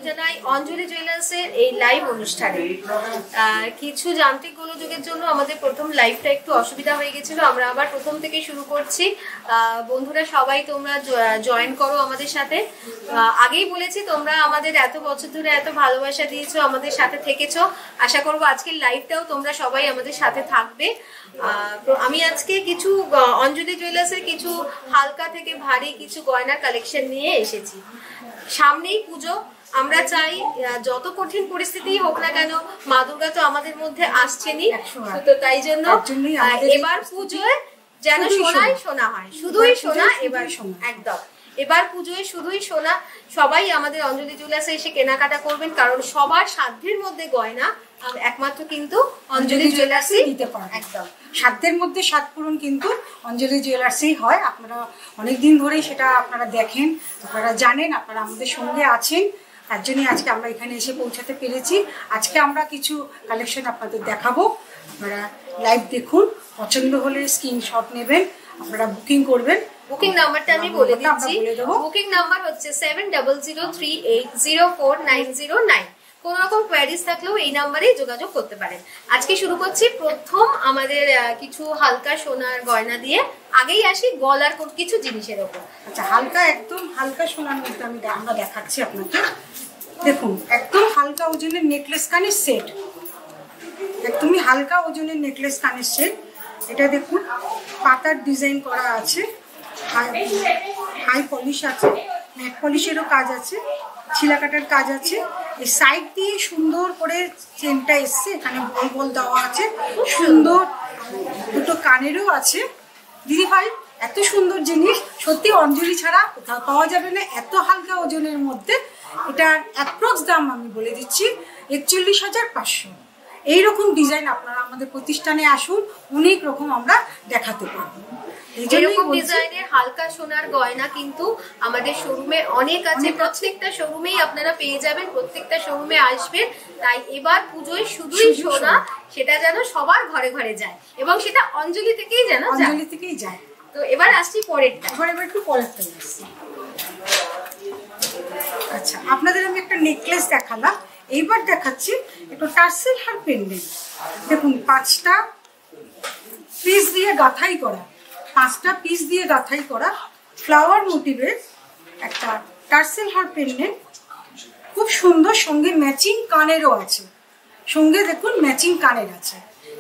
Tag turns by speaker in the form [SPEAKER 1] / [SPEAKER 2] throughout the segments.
[SPEAKER 1] জানাই অঞ্জলি জুয়েলার্সের এই লাইভ অনুষ্ঠানে। কিছু যান্ত্রিক গোলযোগের জন্য আমাদের প্রথম লাইভটা একটু অসুবিধা হয়ে গেছিল, আমরা আবার প্রথম থেকে শুরু করছি। বন্ধুরা সবাই তোমরা জয়েন করো আমাদের সাথে। আগেই বলেছি তোমরা আমাদের এত বছর ধরে এত ভালোবাসা দিয়েছো, আমাদের সাথে থেকেছো। আশা করবো আজকের লাইভটাও তোমরা সবাই আমাদের সাথে থাকবে। আমি আজকে কিছু অঞ্জলি জুয়েলার্সের কিছু হালকা থেকে ভারী কিছু গয়নার কালেকশন নিয়ে এসেছি। সামনেই পুজো, আমরা চাই যত কঠিন পরিস্থিতি হোক না কেন মা দুর্গা তো আমাদের মধ্যে আসছেনই, তো তাই জন্য এবার পুজোয় যেন সোনাই সোনা হয়, শুধুই সোনা। এবার একদম এবার পুজোয় শুধুই সোনা। সবাই আমাদের অঞ্জলি জুয়েলার্সে এসে কেনাকাটা করবেন, কারণ সবার সাধ্যের মধ্যে গয়না একমাত্র কিন্তু অঞ্জলি জুয়েলার্সই দিতে পারে। একদম
[SPEAKER 2] সাধ্যের মধ্যে সাত পূরণ কিন্তু অঞ্জলি জুয়েলার্সেই হয়। আপনারা অনেকদিন ধরেই সেটা আপনারা দেখেন, আপনারা জানেন, আপনারা আমাদের সঙ্গে আছেন। তার জন্যই আজকে আমরা এখানে এসে পৌঁছাতে পেরেছি। আজকে আমরা কিছু কালেকশন আপনাদের দেখাবো, আপনারা লাইভ দেখুন। পছন্দ হলে স্ক্রিনশট নেবেন, আপনারা বুকিং করবেন।
[SPEAKER 1] বুকিং নাম্বারটা আমি বলে দিচ্ছি। বুকিং নাম্বার হচ্ছে 7003804909। কোন রকম কোয়ারিজ থাকলেও এই নাম্বারেই যোগাযোগ করতে পারেন। আজকে শুরু করছি প্রথম আমাদের কিছু হালকা সোনার গয়না দিয়ে। আগেই আসি গলার কিছু জিনিসের উপর।
[SPEAKER 2] আচ্ছা, হালকা একদম হালকা সোনার মধ্যে আমরা দেখাচ্ছি আপনাকে। দেখুন, একদম হালকা ওজনের নেকলেস কানের সেট, একদমই হালকা ওজনের নেকলেস কানের সেট। এটা দেখুন, পাতার ডিজাইন করা আছে, হাই পলিশ আছে, ম্যাট পলিশেরও কাজ আছে, ছিলা কাটার কাজ আছে। এই সাইড দিয়ে সুন্দর করে চেনটা এসছে, এখানে বল বল দেওয়া আছে, সুন্দর দুটো কানেরও আছে। দিদি ভাই, এত সুন্দর জিনিস সত্যি অঞ্জলি ছাড়া কোথাও পাওয়া যাবে না, এত হালকা ওজনের মধ্যে। এটার অ্যাপ্রক্স দাম আমি বলে দিচ্ছি 41,500। এইরকম ডিজাইন আপনারা আমাদের প্রতিষ্ঠানে আসুন, অনেক রকম আমরা দেখাতে পারবো।
[SPEAKER 1] এরকম ডিজাইনের হালকা সোনার গয়না কিন্তু আমাদের শোরুমে অনেক আছে, প্রত্যেকটা শোরুমেই আপনারা পেয়ে যাবেন, প্রত্যেকটা শোরুমে আসবেন। তাই এবার পুজোয় শুধুই সোনা, সেটা যেন সবার ঘরে ঘরে যায়, এবং সেটা অঞ্জলি থেকেই যেন
[SPEAKER 2] যায়।
[SPEAKER 1] তো এবার আসছি পরেরটা।
[SPEAKER 2] এবার একটু পরেরটা আসছি। আচ্ছা, আপনাদের আমি একটা নেকলেস দেখালাম, এইবার দেখাচ্ছি একটু টার্সেল হার পেন্ডেন্ট। দেখুন, 5টা পিস দিয়ে গাঁথাই করা, 5টা পিস দিয়ে গাঁথাই করা ফ্লাওয়ার মোটিভের একটা টার্সেল হার পেন্ডেন্ট, খুব সুন্দর। সঙ্গে ম্যাচিং কানেরও আছে, সঙ্গে দেখুন ম্যাচিং কানের আছে।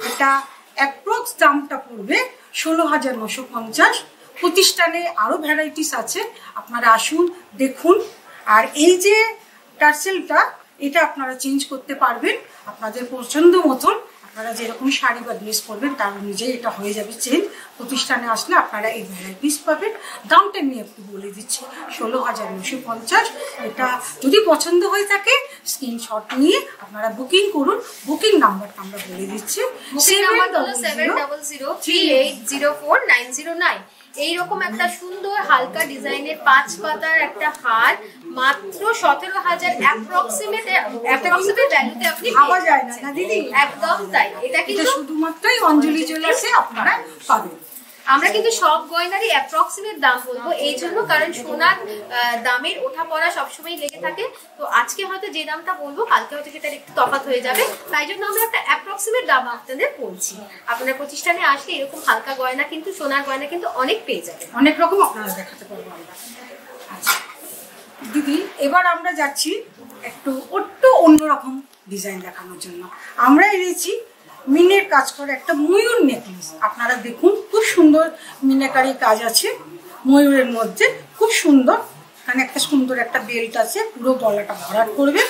[SPEAKER 2] এটা অ্যাপ্রক্স দামটা পড়বে 16,950। প্রতিষ্ঠানে আরও ভ্যারাইটিস আছে, আপনারা আসুন দেখুন। আর এই যে টার্সেলটা, এটা আপনারা চেঞ্জ করতে পারবেন আপনাদের পছন্দ মতন। আপনারা যেরকম শাড়ি বা ড্রেস পরবেন তার অনুযায়ী এটা হয়ে যাবে চেঞ্জ। প্রতিষ্ঠানে আসলে আপনারা এই ভ্যারাইটিস পাবেন। দামটা নিয়ে একটু বলে দিচ্ছি, 16,950। এটা যদি পছন্দ হয়ে থাকে স্ক্রিনশট নিয়ে আপনারা বুকিং করুন। বুকিং নাম্বারটা আমরা বলে দিচ্ছি,
[SPEAKER 1] 7003804909। এইরকম একটা সুন্দর হালকা ডিজাইনের 5 পাতার একটা হার মাত্র 17,000 অ্যাপ্রক্সিমেট ভ্যালুতে আপনি
[SPEAKER 2] ভাবা যায় না দিদি।
[SPEAKER 1] একদম তাই, এটা কিন্তু
[SPEAKER 2] শুধুমাত্রই অঞ্জলি জুয়েলার্সে আপনারা পাবেন।
[SPEAKER 1] আমরা কিন্তু সব গয়নারই অ্যাপ্রক্সিমেট দাম বলবো, এই জন্য কারণ সোনার দামের ওঠা পড়া সবসময় লেগে থাকে। তো আজকে হয়তো যে দামটা বলবো কালকে হয়তো সেটার একটু তফাৎ হয়ে যাবে, তাই জন্য আমরা একটা অ্যাপ্রক্সিমেট দাম আপনাদের বলছি। আপনার প্রতিষ্ঠানে আসলে এরকম হালকা গয়না কিন্তু, সোনার গয়না কিন্তু অনেক পেয়ে যাবে,
[SPEAKER 2] অনেক রকম আপনারা দেখাতে পারবো আমরা। আচ্ছা দিদি, এবার আমরা যাচ্ছি একটু অন্যরকম ডিজাইন দেখানোর জন্য। আমরা এনেছি মিনের কাজ করে একটা ময়ূর নেকলেস। আপনারা দেখুন, খুব সুন্দর মিনাকারি কাজ আছে ময়ূরের মধ্যে, খুব সুন্দর। এখানে একটা সুন্দর একটা বেল্ট আছে, পুরো গলাটা ভরাট করবে,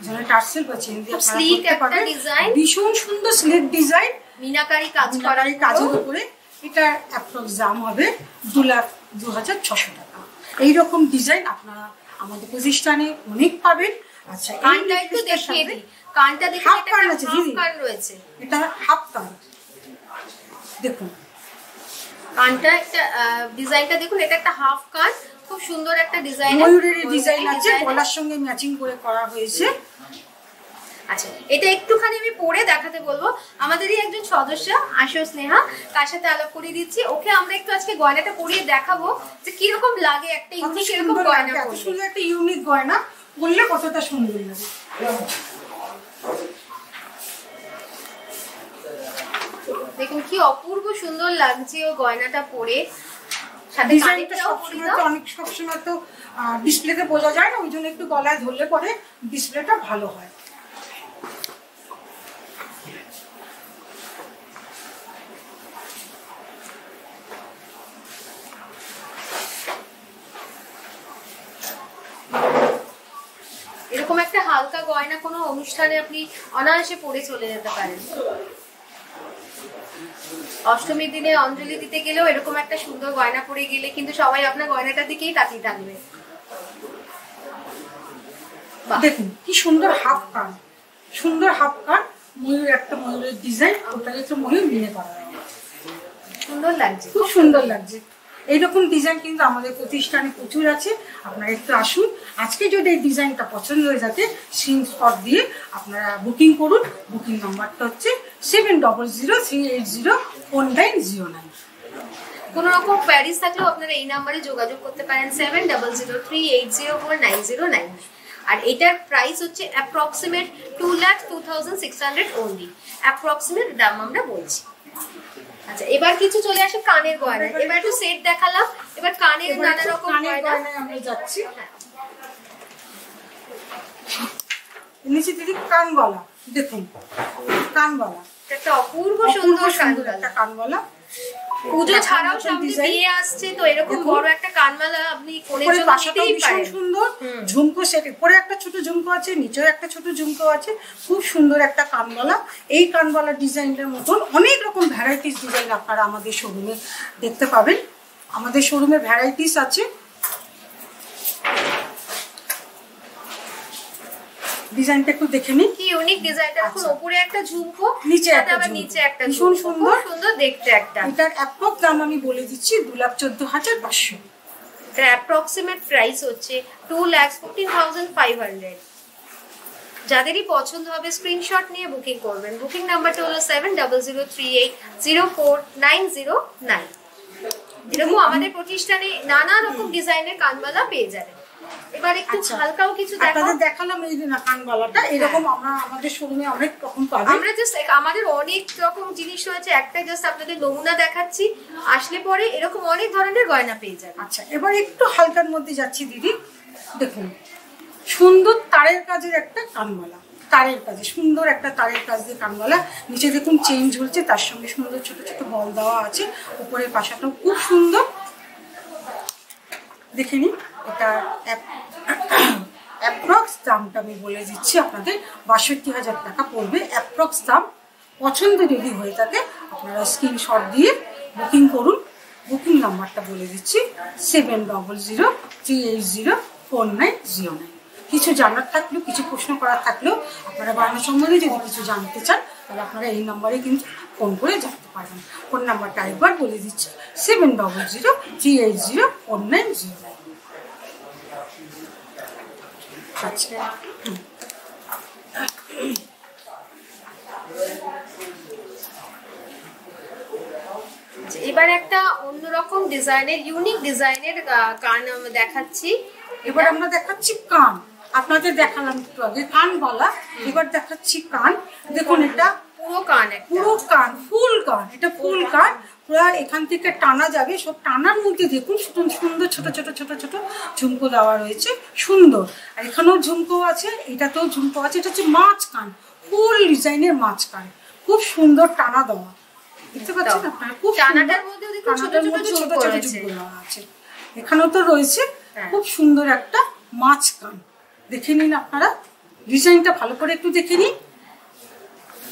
[SPEAKER 2] যেন টার্সেল বা চেন দিয়ে
[SPEAKER 1] স্লিক একটা ডিজাইন,
[SPEAKER 2] ভীষণ সুন্দর স্লিক ডিজাইন,
[SPEAKER 1] মিনাকারি কাজ করার
[SPEAKER 2] কাজের উপরে। এটা অ্যাপ্রক্স দাম হবে 2,02,600 টাকা। এইরকম ডিজাইন আপনারা আমাদের প্রতিষ্ঠানে অনেক পাবেন। আচ্ছা,
[SPEAKER 1] কানটা একটু দেখিয়ে দিই। কানটা দেখুন,
[SPEAKER 2] হাফ কান আছে দিদি,
[SPEAKER 1] কান রয়েছে,
[SPEAKER 2] এটা হাফ কান। দেখুন
[SPEAKER 1] কানটা একটা ডিজাইনটা দেখুন, এটা একটা হাফ কান, খুব সুন্দর একটা ডিজাইন,
[SPEAKER 2] ময়ূরের ডিজাইন আছে, গলার সঙ্গে ম্যাচিং করে করা হয়েছে।
[SPEAKER 1] আচ্ছা, এটা একটুখানি আমি পরে দেখাতে বলবো। আমাদেরই একজন সদস্য আসো স্নেহা, তার সাথে আলাপ করিয়ে দিচ্ছি। ওকে আমরা একটু আজকে গয়নাটা পরিয়ে দেখাবো যে কিরকম লাগে একটা ইউনিক এরকম গয়না।
[SPEAKER 2] সুন্দর একটা ইউনিক গয়না, পরলে কতটা সুন্দর লাগে।
[SPEAKER 1] দেখুন কি অপূর্ব সুন্দর লাগছে ও গয়নাটা পরে।
[SPEAKER 2] ডিজাইনটা সবসময় তো ডিসপ্লেতে বোঝা যায় না, ওই জন্য একটু গলায় ধরলে পরে ডিসপ্লেটা ভালো হয়।
[SPEAKER 1] এরকম একটা হালকা গয়না কোনো অনুষ্ঠানে আপনি অনায়াসে পরে চলে যেতে পারেন। অষ্টমীর দিনে অঞ্জলি দিতে গেলেও এরকম একটা সুন্দর গয়না পরে গেলে কিন্তু সবাই আপনার গয়নাটার দিকেই তাকিয়ে থাকবে।
[SPEAKER 2] দেখুন কি সুন্দর হাফ কান, সুন্দর হাফ কান, ময়ূর একটা ময়ূরের ডিজাইন, ওটাকে একটু ময়ূর মিনে করা
[SPEAKER 1] সুন্দর লাগছে,
[SPEAKER 2] খুব সুন্দর লাগছে। এইরকম ডিজাইন কিন্তু আমাদের প্রতিষ্ঠানে প্রচুর আছে, আপনারা একটু আসুন। আজকে যদি এই ডিজাইনটা পছন্দ হয়ে যাতে স্ক্রিনশট দিয়ে আপনারা বুকিং করুন। বুকিং নাম্বারটা হচ্ছে 7003804909।
[SPEAKER 1] কোনো রকম কোয়ারিজ থাকলেও আপনারা এই নাম্বারে যোগাযোগ করতে পারেন 7003804909। আর এটার প্রাইস হচ্ছে অ্যাপ্রক্সিমেট 2,02,600 অনলি। অ্যাপ্রক্সিমেট দাম আমরা বলছি। আচ্ছা, এবার কিছু চলে আসে কানের গয়না। এবার একটু সেট দেখালাম, এবার কানের নানা রকম গয়না
[SPEAKER 2] আমরা যাচ্ছি। নিচে দিদি কানবালা, দেখুন কানবালা
[SPEAKER 1] একটা অপূর্ব সুন্দর
[SPEAKER 2] একটা কানবালা।
[SPEAKER 1] পুজো ছাড়াও সামনে বিয়ে আসছে, তো এরকম বড় একটা কানমালা আপনি কোণের জন্য দিতেই পারেন।
[SPEAKER 2] সুন্দর ঝুমকো সেট, পরে একটা ছোট ঝুমকো আছে, নিচেও একটা ছোট ঝুমকো আছে, খুব সুন্দর একটা কানবালা। এই কানবালা ডিজাইনটার মতন অনেক রকম ভ্যারাইটিস ডিজাইন আপনারা আমাদের শোরুমে দেখতে পাবেন। আমাদের শোরুমে ভ্যারাইটিস আছে। ডিজাইনটা একটু দেখে নিন,
[SPEAKER 1] কি ইউনিক ডিজাইনটা। দেখুন উপরে একটা ঝুমকো,
[SPEAKER 2] নিচে একটা
[SPEAKER 1] ভীষণ সুন্দর সুন্দর দেখতে একটা।
[SPEAKER 2] এটার অ্যাপ্রক্স দাম আমি বলে দিচ্ছি 2,14,500।
[SPEAKER 1] এটার অ্যাপ্রক্সিমেট প্রাইস হচ্ছে 2,14,500। যাদেরই পছন্দ হবে স্ক্রিনশট নিয়ে বুকিং করবেন। বুকিং নাম্বারটা হলো 7003804909। এরকম আমাদের প্রতিষ্ঠানে নানা রকম ডিজাইনের কানবালা পেয়ে যাবেন। এবার একটু হালকাও কিছু
[SPEAKER 2] আপনাদের দেখালাম এই যে না কানবালাটা, এরকম আমরা আমাদের শোরুমে অনেক রকম পাবেন।
[SPEAKER 1] আমরা জাস্ট আমাদের অনেক রকম জিনিস রয়েছে, একটা জাস্ট আপনাদের নমুনা দেখাচ্ছি, আসলে পরে এরকম অনেক ধরনের গয়না পেয়ে যাবেন।
[SPEAKER 2] আচ্ছা, এবার একটু হালকার মধ্যে যাচ্ছি দিদি। দেখুন সুন্দর তারের কাজের একটা কানবালা, তারের কাজে সুন্দর একটা তারের কাজ দিয়ে কানবালা। নিচে দেখুন চেইন ঝুলছে, তার সঙ্গে সুন্দর ছোট ছোট বল দেওয়া আছে। উপরের পাশাটাও খুব সুন্দর, দেখে নিন। এটা অ্যাপ্রক্স দামটা আমি বলে দিচ্ছি আপনাদের 62,000 টাকা পড়বে অ্যাপ্রক্স দাম। পছন্দ যদি হয়ে থাকে আপনারা স্ক্রিনশট দিয়ে বুকিং করুন। বুকিং নাম্বারটা বলে দিচ্ছি 7003804909। কিছু জানার থাকলেও, কিছু প্রশ্ন করার থাকলেও, আপনারা বানানো সম্বন্ধে যদি কিছু জানতে চান তাহলে আপনারা এই নাম্বারে কিন্তু ফোন করে জানতে পারবেন। ফোন নাম্বারটা একবার বলে দিচ্ছি 7003804909। আচ্ছা,
[SPEAKER 1] এবার একটা অন্যরকম ডিজাইনের ইউনিক ডিজাইনের কান আমরা দেখাচ্ছি।
[SPEAKER 2] এবার আমরা দেখাচ্ছি কান। আপনাদের দেখালাম একটু আগে কানবালা, এবার দেখাচ্ছি কান। দেখুন এটা
[SPEAKER 1] পুরো কান,
[SPEAKER 2] পুরো কান, ফুল কান। এটা ফুল কান, পুরো এখান থেকে টানা যাবে। সব টানার মধ্যে দেখুন সুন্দর ছোট ছোট ছোট ছোট ঝুমকো দেওয়া রয়েছে, সুন্দর। আর এখানেও ঝুমকো আছে, এটাতেও ঝুমকো আছে। এটা হচ্ছে মাছ কান, ফুল ডিজাইনের মাছ কান, খুব সুন্দর টানা দেওয়া। দেখতে পাচ্ছেন আপনারা, খুব
[SPEAKER 1] টানাটার মধ্যে দেখুন ছোট ছোট ঝুমকো
[SPEAKER 2] আছে। এখানেও তো রয়েছে খুব সুন্দর একটা মাছ কান। দেখে নিন আপনারা, ডিজাইনটা ভালো করে একটু দেখে নিন।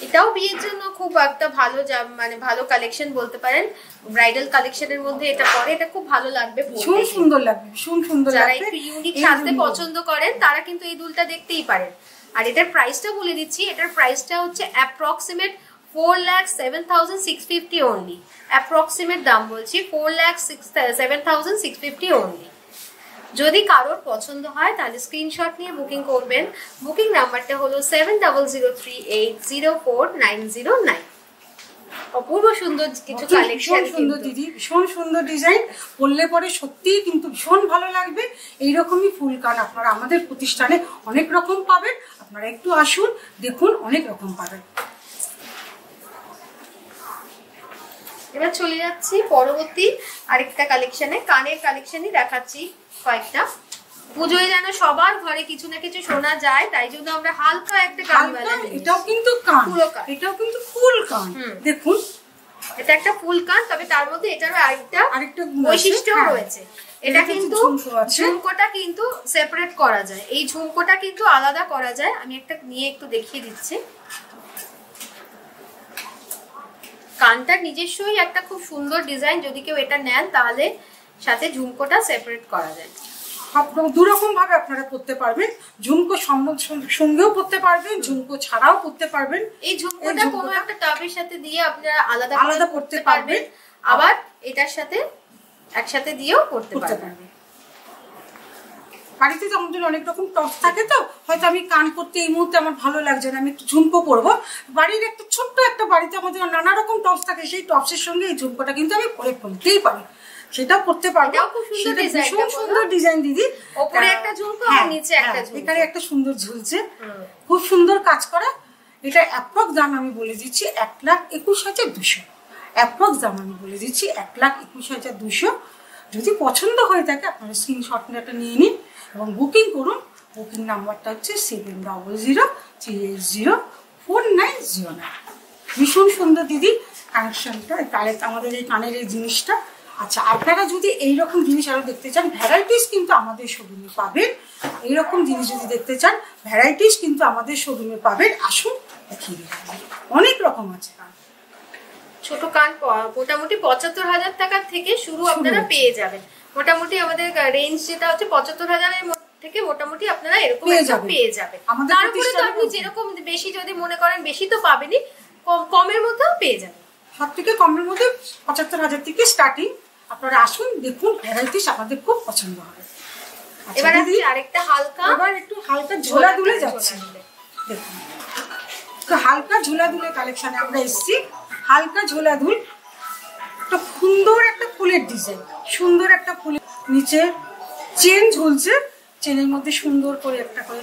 [SPEAKER 1] এটাও বিয়ের জন্য খুব একটা ভালো মানে ভালো কালেকশন বলতে পারেন। ব্রাইডাল কালেকশনের মধ্যে এটা পরে, এটা খুব ভালো লাগবে,
[SPEAKER 2] ভীষণ সুন্দর লাগবে, ভীষণ সুন্দর লাগবে।
[SPEAKER 1] যারা একটু ইউনিক সাজতে পছন্দ করেন তারা কিন্তু এই দুলটা দেখতেই পারেন। আর এটার প্রাইসটা বলে দিচ্ছি, এটার প্রাইসটা হচ্ছে অ্যাপ্রক্সিমেট 4,07,650 অনলি। অ্যাপ্রক্সিমেট দাম বলছি 4,07,650 অনলি। যদি কারোর পছন্দ হয় তাহলে স্ক্রিনশট নিয়ে বুকিং করবেন। বুকিং নাম্বারটা হলো 7003804909। অপূর্ব সুন্দর কিছু কালেকশন,
[SPEAKER 2] সুন্দর দিদি, ভীষণ সুন্দর ডিজাইন, পরলে পরে সত্যিই কিন্তু ভীষণ ভালো লাগবে। এইরকমই ফুল কান আপনারা আমাদের প্রতিষ্ঠানে অনেক রকম পাবেন, আপনারা একটু আসুন দেখুন, অনেক রকম পাবেন।
[SPEAKER 1] এবার চলে যাচ্ছি পরবর্তী আরেকটা কালেকশনে, কানের কালেকশনই দেখাচ্ছি কয়েকটা। পুজোয় যেন সবার ঘরে কিছু না কিছু শোনা যায়, তাই জন্য আমরা হালকা একটা কানওয়ালা,
[SPEAKER 2] এটাও কিন্তু কান,
[SPEAKER 1] পুরো কান,
[SPEAKER 2] এটাও কিন্তু ফুল কান। দেখুন
[SPEAKER 1] এটা একটা ফুল কান, তবে তার মধ্যে এটারও আরেকটা বৈশিষ্ট্য রয়েছে। এটা কিন্তু ঝুমকোটা কিন্তু সেপারেট করা যায়, এই ঝুমকোটা কিন্তু আলাদা করা যায়। আমি একটা নিয়ে একটু দেখিয়ে দিচ্ছি। কানটার নিজস্বই একটা খুব সুন্দর ডিজাইন, যদি কেউ এটা নেন তাহলে সাথে ঝুমকোটা সেপারেট করা যায়।
[SPEAKER 2] দুরকম ভাবে আপনারা করতে পারবেন, ঝুমকো সঙ্গেও করতে পারবেন, ঝুমকো ছাড়াও করতে পারবেন।
[SPEAKER 1] এই ঝুমকোটা কোনো একটা টপের সাথে দিয়ে আপনারা আলাদা করতে পারবেন, আবার এটার সাথে একসাথে দিয়েও করতে পারবেন।
[SPEAKER 2] বাড়িতে তো আমাদের অনেক রকম টপস থাকে, তো হয়তো আমি কান করতে এই মুহূর্তে আমার ভালো লাগছে না, আমি একটু ঝুমকো পরবো। বাড়ির একটা ছোট্ট একটা বাড়িতে আমাদের নানা রকম টপস থাকে, সেই টপসের সঙ্গে এই ঝুমকোটা কিন্তু আমি পরে ফেলতেই পারি, সেটাও করতে পারবো। ভীষণ সুন্দর ডিজাইন দিদি,
[SPEAKER 1] উপরে একটা ঝুমকো আর নিচে একটা ঝুমকো,
[SPEAKER 2] এখানে একটা সুন্দর ঝুলছে, খুব সুন্দর কাজ করা। এটা অ্যাপ্রক্স দাম আমি বলে দিচ্ছি 1,21,200। অ্যাপ্রক্স দাম আমি বলে দিচ্ছি 1,21,200। যদি পছন্দ হয়ে থাকে আপনারা স্ক্রিনশটটা নিয়ে নিন এবং বুকিং করুন। বুকিং নাম্বারটা হচ্ছে 7003804909। ভীষণ সুন্দর দিদি কানেকশনটা, আমাদের এই কানের এই জিনিসটা। আচ্ছা, আপনারা যদি এইরকম জিনিস আরো দেখতে চান, ভ্যারাইটিস কিন্তু আমাদের শোরুমে পাবেন। এইরকম জিনিস যদি দেখতে চান, ভ্যারাইটিস কিন্তু আমাদের শোরুমে পাবেন। আসুন দেখিয়ে দিন, অনেক রকম আছে।
[SPEAKER 1] ছোট কান মোটামুটি 75,000 টাকা থেকে শুরু আপনারা পেয়ে যাবেন। মোটামুটি আমাদের রেঞ্জ যেটা হচ্ছে 75,000-এর থেকে মোটামুটি আপনারা এরকম পেয়ে যাবেন। তারপরে তো আপনি যেরকম বেশি যদি মনে করেন, বেশি তো পাবেনই, কমের মধ্যেও পেয়ে যাবেন।
[SPEAKER 2] সব থেকে কমের মধ্যে 75,000 থেকে স্টার্টিং। আপনারা আসুন দেখুন, ভ্যারাইটিস আপনাদের খুব পছন্দ হবে।
[SPEAKER 1] এবার আরেকটা হালকা,
[SPEAKER 2] এবার একটু হালকা ঝোলা দুলে যাচ্ছে। দেখুন, তো হালকা ঝোলা দুলে কালেকশনে আমরা এসেছি। হালকা ঝোলা দুল, একটা সুন্দর একটা ফুলের ডিজাইন, সুন্দর একটা ফুলের নিচে চেন ঝুলছে, চেনের মধ্যে সুন্দর করে একটা করে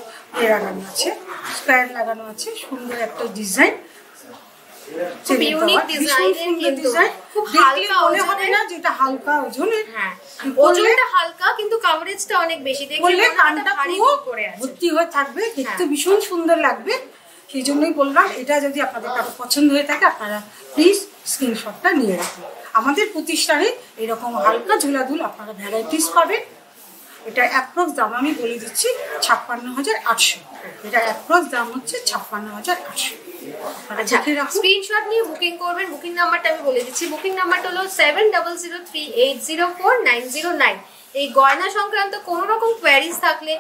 [SPEAKER 2] লাগানো আছে, স্কোয়ার লাগানো আছে, সুন্দর একটা ডিজাইন। হালকা ওজনের,
[SPEAKER 1] ওজনটা হালকা কিন্তু কভারেজটা অনেক বেশি, দেখলে কানটা
[SPEAKER 2] ভর্তি হয়ে থাকবে, দেখতে ভীষণ সুন্দর লাগবে। সেই জন্যই বললাম, এটা যদি আপনাদের কারো পছন্দ হয়ে থাকে আপনারা প্লিজ স্ক্রিনশটটা নিয়ে রাখুন। আমাদের প্রতিষ্ঠানে এরকম হালকা ঝোলাধুল আপনারা ভ্যারাইটিস পাবেন। এটা অ্যাপ্রক্স দাম আমি বলে দিচ্ছি 56,800। এটা অ্যাপ্রক্স দাম হচ্ছে 56,800।
[SPEAKER 1] স্ক্রিনশট নিয়ে বুকিং করবেন। বুকিং নাম্বারটা আমি বলে দিচ্ছি। বুকিং নাম্বারটা হলো 7003804909। এই গয়না সংক্রান্ত কোনো রকম কোয়ারিজ থাকলে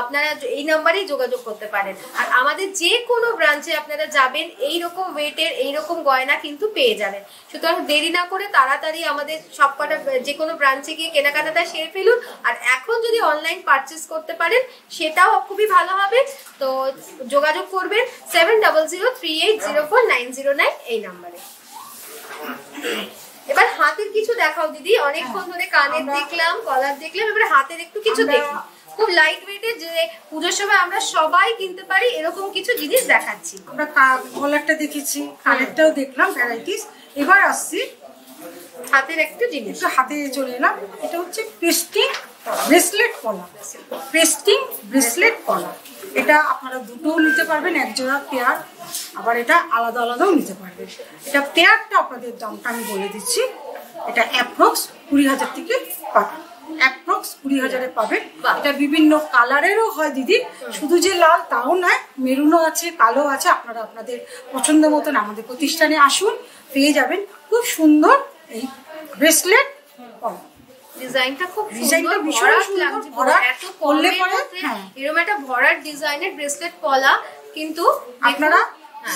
[SPEAKER 1] আপনারা এই নাম্বারেই যোগাযোগ করতে পারেন। আর আমাদের যে কোনো ব্রাঞ্চে আপনারা যাবেন, এইরকম ওয়েটের এইরকম গয়না কিন্তু পেয়ে যাবেন। সুতরাং দেরি না করে তাড়াতাড়ি আমাদের সবকটা যে কোনো ব্রাঞ্চে গিয়ে কেনাকাটাটা সেরে ফেলুন। আর এখন যদি অনলাইন পারচেস করতে পারেন সেটাও খুবই ভালো হবে। তো যোগাযোগ করবেন 7003804909 এই নাম্বারে। এবার হাতের কিছু দেখাও দিদি, অনেকক্ষণ ধরে কানের দেখলাম, গলার দেখলাম, এবার হাতের একটু কিছু দেখি। খুব লাইট ওয়েটের, যে পুজোর সময় আমরা সবাই কিনতে পারি এরকম কিছু জিনিস দেখাচ্ছি।
[SPEAKER 2] আমরা গলারটা দেখেছি, কানেরটাও দেখলাম, ভ্যারাইটিস। এবার আসছি
[SPEAKER 1] হাতের একটা জিনিস,
[SPEAKER 2] হাতে চলে এলাম। এটা হচ্ছে পেস্টিং ব্রেসলেট পলা। পেস্টিং ব্রেসলেট পলা, এটা আপনারা দুটোও নিতে পারবেন, এক জোড়া পেয়ার, আবার এটা আলাদা আলাদাও নিতে পারবেন। এটা পেয়ারটা আপনাদের দামটা আমি বলে দিচ্ছি। এটা অ্যাপ্রক্স 20,000 থেকে পাবেন, অ্যাপ্রক্স 20,000-এ পাবেন। এটা বিভিন্ন কালারেরও হয় দিদি, শুধু যে লাল তাও নয়, মেরুনও আছে, কালো আছে। আপনারা আপনাদের পছন্দ মতন আমাদের প্রতিষ্ঠানে আসুন, পেয়ে যাবেন খুব সুন্দর এই ব্রেসলেট পলা।
[SPEAKER 1] ডিজাইনটা খুব সুন্দর, ভরাট লাগছে, এত কমের মধ্যে এরকম একটা ভরাট ডিজাইনের ব্রেসলেট পলা। কিন্তু
[SPEAKER 2] আপনারা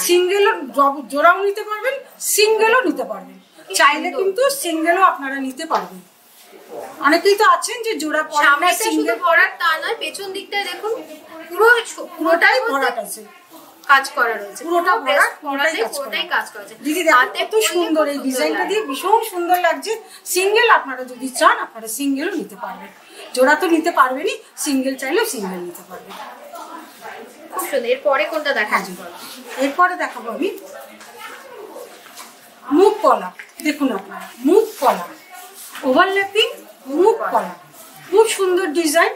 [SPEAKER 2] সিঙ্গেলও জোড়াও নিতে পারবেন, সিঙ্গেলও নিতে পারবেন, চাইলে কিন্তু সিঙ্গেলও আপনারা নিতে পারবেন। অনেকেই তো আছেন যে জোড়া পরা না,
[SPEAKER 1] সিঙ্গেল ভরাট তা নয়, পেছন দিকটা দেখুন পুরোটাই
[SPEAKER 2] ভরাট আছে।
[SPEAKER 1] কাজ করা রয়েছে,
[SPEAKER 2] পুরোটা ভরা,
[SPEAKER 1] পুরোটাই কাজ করা আছে।
[SPEAKER 2] দিদি কত সুন্দর এই ডিজাইনটা দিয়ে, ভীষণ সুন্দর লাগছে। সিঙ্গেল আপনারা যদি চান আপনারা সিঙ্গেলও নিতে পারবেন, জোড়া তো নিতে পারবেনই, সিঙ্গেল চাইলেও সিঙ্গেল নিতে পারবেন।
[SPEAKER 1] খুব সুন্দর। এরপরে কোনটা দেখাচ্ছি?
[SPEAKER 2] এরপরে দেখাবো আমি মুখ কলা। দেখুন আপনারা মুখ কলা, ওভারল্যাপিং মুখ কলা, খুব সুন্দর ডিজাইন।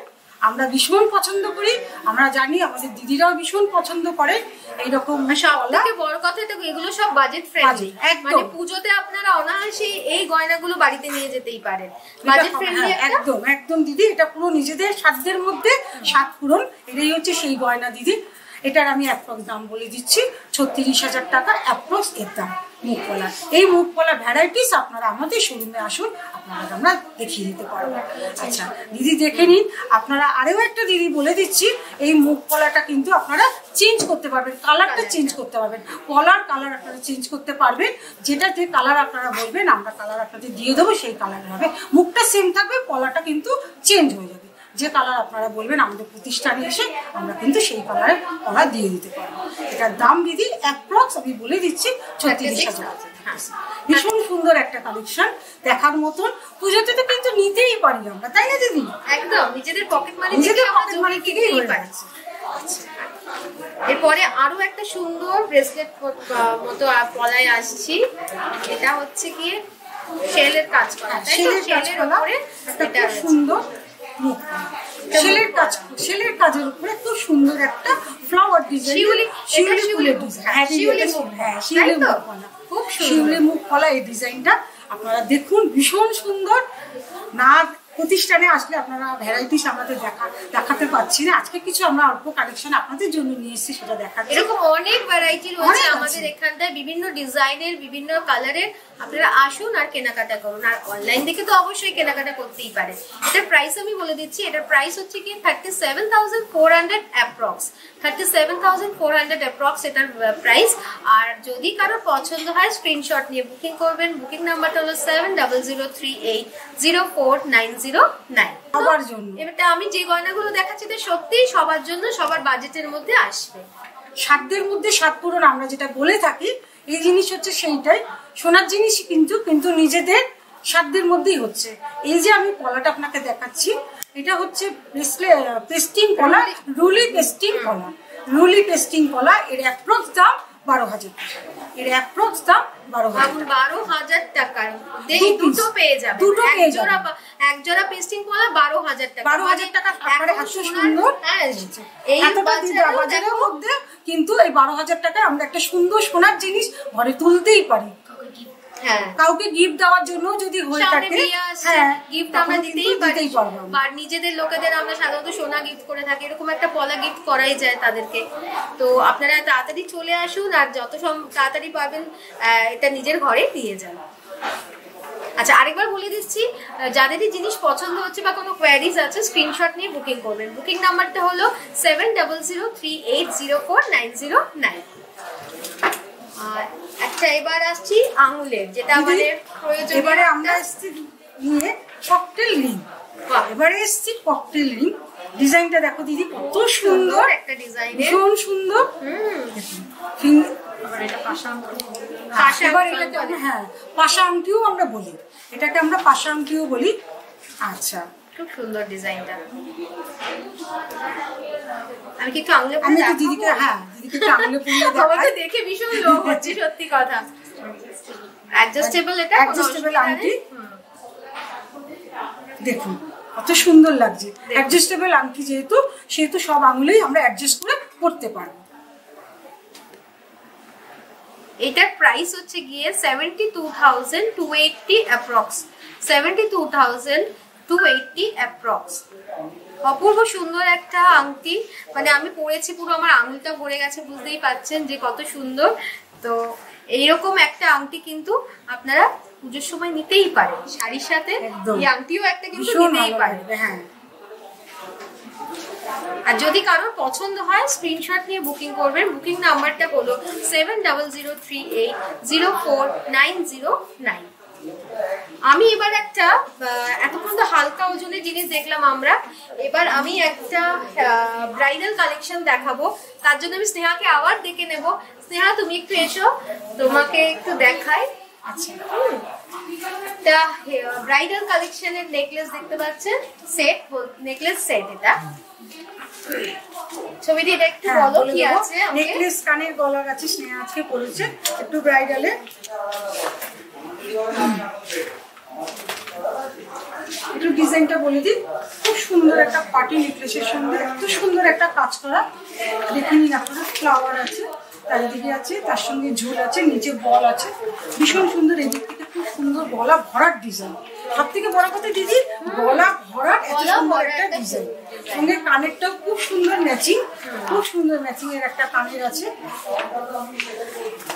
[SPEAKER 2] আমরা ভীষণ পছন্দ করি, আমরা জানি আমাদের দিদিরাও ভীষণ পছন্দ করে এইরকম।
[SPEAKER 1] সবথেকে বড় কথা এগুলো সব বাজেট ফ্রেন্ডলি, মানে পুজোতে আপনারা অনায়াসে এই গয়নাগুলো বাড়িতে নিয়ে যেতেই পারেন। বাজেট ফ্রেন্ডলি
[SPEAKER 2] একদম একদম দিদি, এটা পুরো নিজেদের সাধ্যের মধ্যে স্বাদ পূরণ। এটাই হচ্ছে সেই গয়না দিদি। এটার আমি অ্যাপ্রক্স দাম বলে দিচ্ছি, 36,000 টাকা অ্যাপ্রক্স এর দাম মুখ কলা। এই মুখ কলা ভ্যারাইটিস আপনারা আমাদের শোরুমে আসুন, আপনারা আমরা দেখিয়ে দিতে পারবো। আচ্ছা দিদি দেখে নিন। আপনারা আরও একটা দিদি বলে দিচ্ছি, এই মুখ কলাটা কিন্তু আপনারা চেঞ্জ করতে পারবেন, কালারটা চেঞ্জ করতে পারবেন, কলার কালার আপনারা চেঞ্জ করতে পারবেন। যেটা যে কালার আপনারা বলবেন আমরা কালার আপনাদের দিয়ে দেবো, সেই কালার হবে। মুখটা সেম থাকবে, কলাটা কিন্তু চেঞ্জ হয়ে যাবে। যে কালার আপনারা বলবেন আমাদের প্রতিষ্ঠানে এসে আমরা কিন্তু সেই কালারের কলা দিয়ে দিতে পারবো। এটার দাম দিদি অ্যাপ্রক্স আমি বলে দিচ্ছি 36,000 টাকা। ভীষণ সুন্দর একটা কালেকশন, দেখার মতন। পুজোতে তো কিন্তু নিতেই পারি আমরা, তাই না দিদি?
[SPEAKER 1] একদম নিজেদের পকেট মানি
[SPEAKER 2] থেকেই হয়ে যাচ্ছে।
[SPEAKER 1] এরপরে আরো একটা সুন্দর ব্রেসলেট মতো পলায় আসছি। এটা হচ্ছে গিয়ে শেলের কাজ করা, তাই তো? শেলের উপরে
[SPEAKER 2] একটা খুব সুন্দর মুখ, শেলের কাজের উপরে খুব সুন্দর একটা ফ্লাওয়ার ডিজাইন, শিউলি মুখ কলা। এই ডিজাইনটা আপনারা দেখুন, ভীষণ সুন্দর। না প্রতিষ্ঠানে আসলে আপনারা ভ্যারাইটিস আমাদের দেখাতে পাচ্ছি না। আজকে কিছু আমরা অল্প কালেকশন আপনাদের জন্য নিয়ে এসেছি, সেটা দেখাচ্ছি।
[SPEAKER 1] এরকম অনেক ভ্যারাইটি রয়েছে আমাদের এখানটায়, বিভিন্ন ডিজাইনের, বিভিন্ন কালারের। আপনারা আসুন আর কেনাকাটা করুন। আর অনলাইন থেকে তো অবশ্যই কেনাকাটা করতেই পারেন। এটার প্রাইস আমি বলে দিচ্ছি। এটার প্রাইস হচ্ছে কি 37,400 অ্যাপ্রক্স, 37,400 অ্যাপ্রক্স এটার প্রাইস। আর যদি কারোর পছন্দ হয় স্ক্রিনশট নিয়ে বুকিং করবেন। বুকিং নাম্বারটা হলো 7003804909।
[SPEAKER 2] সবার জন্য
[SPEAKER 1] এটা আমি যে গয়নাগুলো দেখাচ্ছি এটা সত্যিই সবার জন্য, সবার বাজেটের মধ্যে আসবে।
[SPEAKER 2] সাধ্যের মধ্যে স্বাদ পূরণ আমরা যেটা বলে থাকি, এই জিনিস হচ্ছে সেইটাই। সোনার জিনিস কিন্তু নিজেদের সাধ্যের মধ্যেই হচ্ছে। এই যে আমি কলাটা আপনাকে দেখাচ্ছি, এটা হচ্ছে পেস্টিং কলা, রুলি পেস্টিং কলা। রুলি পেস্টিং কলা, এর অ্যাপ্রক্স দাম 12,000 টাকা। এর অ্যাপ্রক্স দাম
[SPEAKER 1] 12,000 টাকার দুটো পেয়ে যাবে।
[SPEAKER 2] দুটো পেয়ে যাবে।
[SPEAKER 1] এক জোড়া পেস্টিং কলা 12,000 টাকা।
[SPEAKER 2] 12,000 টাকা আপনারা এত সুন্দর। এই বাজারের মধ্যে কিন্তু এই 12,000 টাকায় আমরা একটা সুন্দর সোনার জিনিস ঘরে তুলতেই পারি। কাউকে গিফট দেওয়ার জন্য যদি হয়ে থাকে,
[SPEAKER 1] গিফট আমরা দিতেই পারি। আর নিজেদের লোকেদের আমরা সাধারণত সোনা গিফট করে থাকি, এরকম একটা পলা গিফট করাই যায় তাদেরকে। তো আপনারা তাড়াতাড়ি চলে আসুন, আর যত তাড়াতাড়ি পারবেন এটা নিজের ঘরে দিয়ে যান। আচ্ছা আরেকবার বলে দিচ্ছি, যাদেরই জিনিস পছন্দ হচ্ছে বা কোনো কোয়ারিজ আছে স্ক্রিনশট নিয়ে বুকিং করবেন। বুকিং নাম্বারটা হলো 7003804909। আচ্ছা এবার আসছি আঙুলের, যেটা আমাদের প্রয়োজন।
[SPEAKER 2] এবারে আমরা এসেছি নিয়ে ককটেল রিং। এবারে এসেছি ককটেল রিং। ডিজাইনটা দেখো দিদি, কত সুন্দর
[SPEAKER 1] একটা ডিজাইন,
[SPEAKER 2] ভীষণ সুন্দর। পাশা আংটিও আমরা বলি, এটাকে আমরা পাশা আংটিও বলি। আচ্ছা
[SPEAKER 1] খুব সুন্দর ডিজাইনটা। আমি কি একটু আঙুলে
[SPEAKER 2] পরে দেখাবো? দিদিকে দিদিকে আঙুলে পরে
[SPEAKER 1] আমাকে দেখে ভীষণ লোভ হচ্ছে, সত্যি কথা। অ্যাডজাস্টেবল, এটা
[SPEAKER 2] অ্যাডজাস্টেবল আংটি। দেখুন কত সুন্দর লাগছে। অ্যাডজাস্টেবল আংটি সেহেতু সব আঙুলেই আমরা অ্যাডজাস্ট করে পড়তে পারবো।
[SPEAKER 1] এটার প্রাইস হচ্ছে গিয়ে 72,280 অ্যাপ্রক্স, 72,280 অ্যাপ্রক্স। অপূর্ব সুন্দর একটা আংটি, মানে আমি পরেছি পুরো আমার আঙুলটা ভরে গেছে, বুঝতেই পাচ্ছেন যে কত সুন্দর। তো এইরকম একটা আংটি কিন্তু আপনারা পুজোর সময় নিতেই পারেন, শাড়ির সাথে এই আংটিও একটা কিন্তু নিতেই পারেন।
[SPEAKER 2] হ্যাঁ,
[SPEAKER 1] আর যদি কারোর পছন্দ হয় স্ক্রিনশট নিয়ে বুকিং করবেন। বুকিং নাম্বারটা হলো 7003804909। আমি এবার একটা এতক্ষণ তো হালকা ওজনের জিনিস দেখলাম আমরা, এবার আমি একটা ব্রাইডাল কালেকশন দেখাবো। তার জন্য আমি স্নেহাকে আবার ডেকে নেব। স্নেহা তুমি একটু এসো, তোমাকে একটু দেখাই। আচ্ছা, ব্রাইডাল কালেকশনের নেকলেস দেখতে পাচ্ছেন, সেট নেকলেস সেট। এটা ছবিটি এটা একটু বলো কি আছে।
[SPEAKER 2] নেকলেস কানের গলার আছে, স্নেহা আজকে পরেছে একটু ব্রাইডালে। একটু ডিজাইনটা বলে দিই। খুব সুন্দর একটা পার্টি নেকলেসের সঙ্গে এত সুন্দর একটা কাজ করা, দেখে নিন আপনারা। ফ্লাওয়ার আছে চারিদিকে আছে, তার সঙ্গে ঝুল আছে, নিচে বল আছে, ভীষণ সুন্দর। এদিক থেকে খুব সুন্দর গলা ভরার ডিজাইন। সব থেকে বড় কথা দিদি, গলা ভরার এত সুন্দর একটা ডিজাইন, সঙ্গে কানেরটাও খুব সুন্দর ম্যাচিং, খুব সুন্দর ম্যাচিং এর একটা কানের আছে।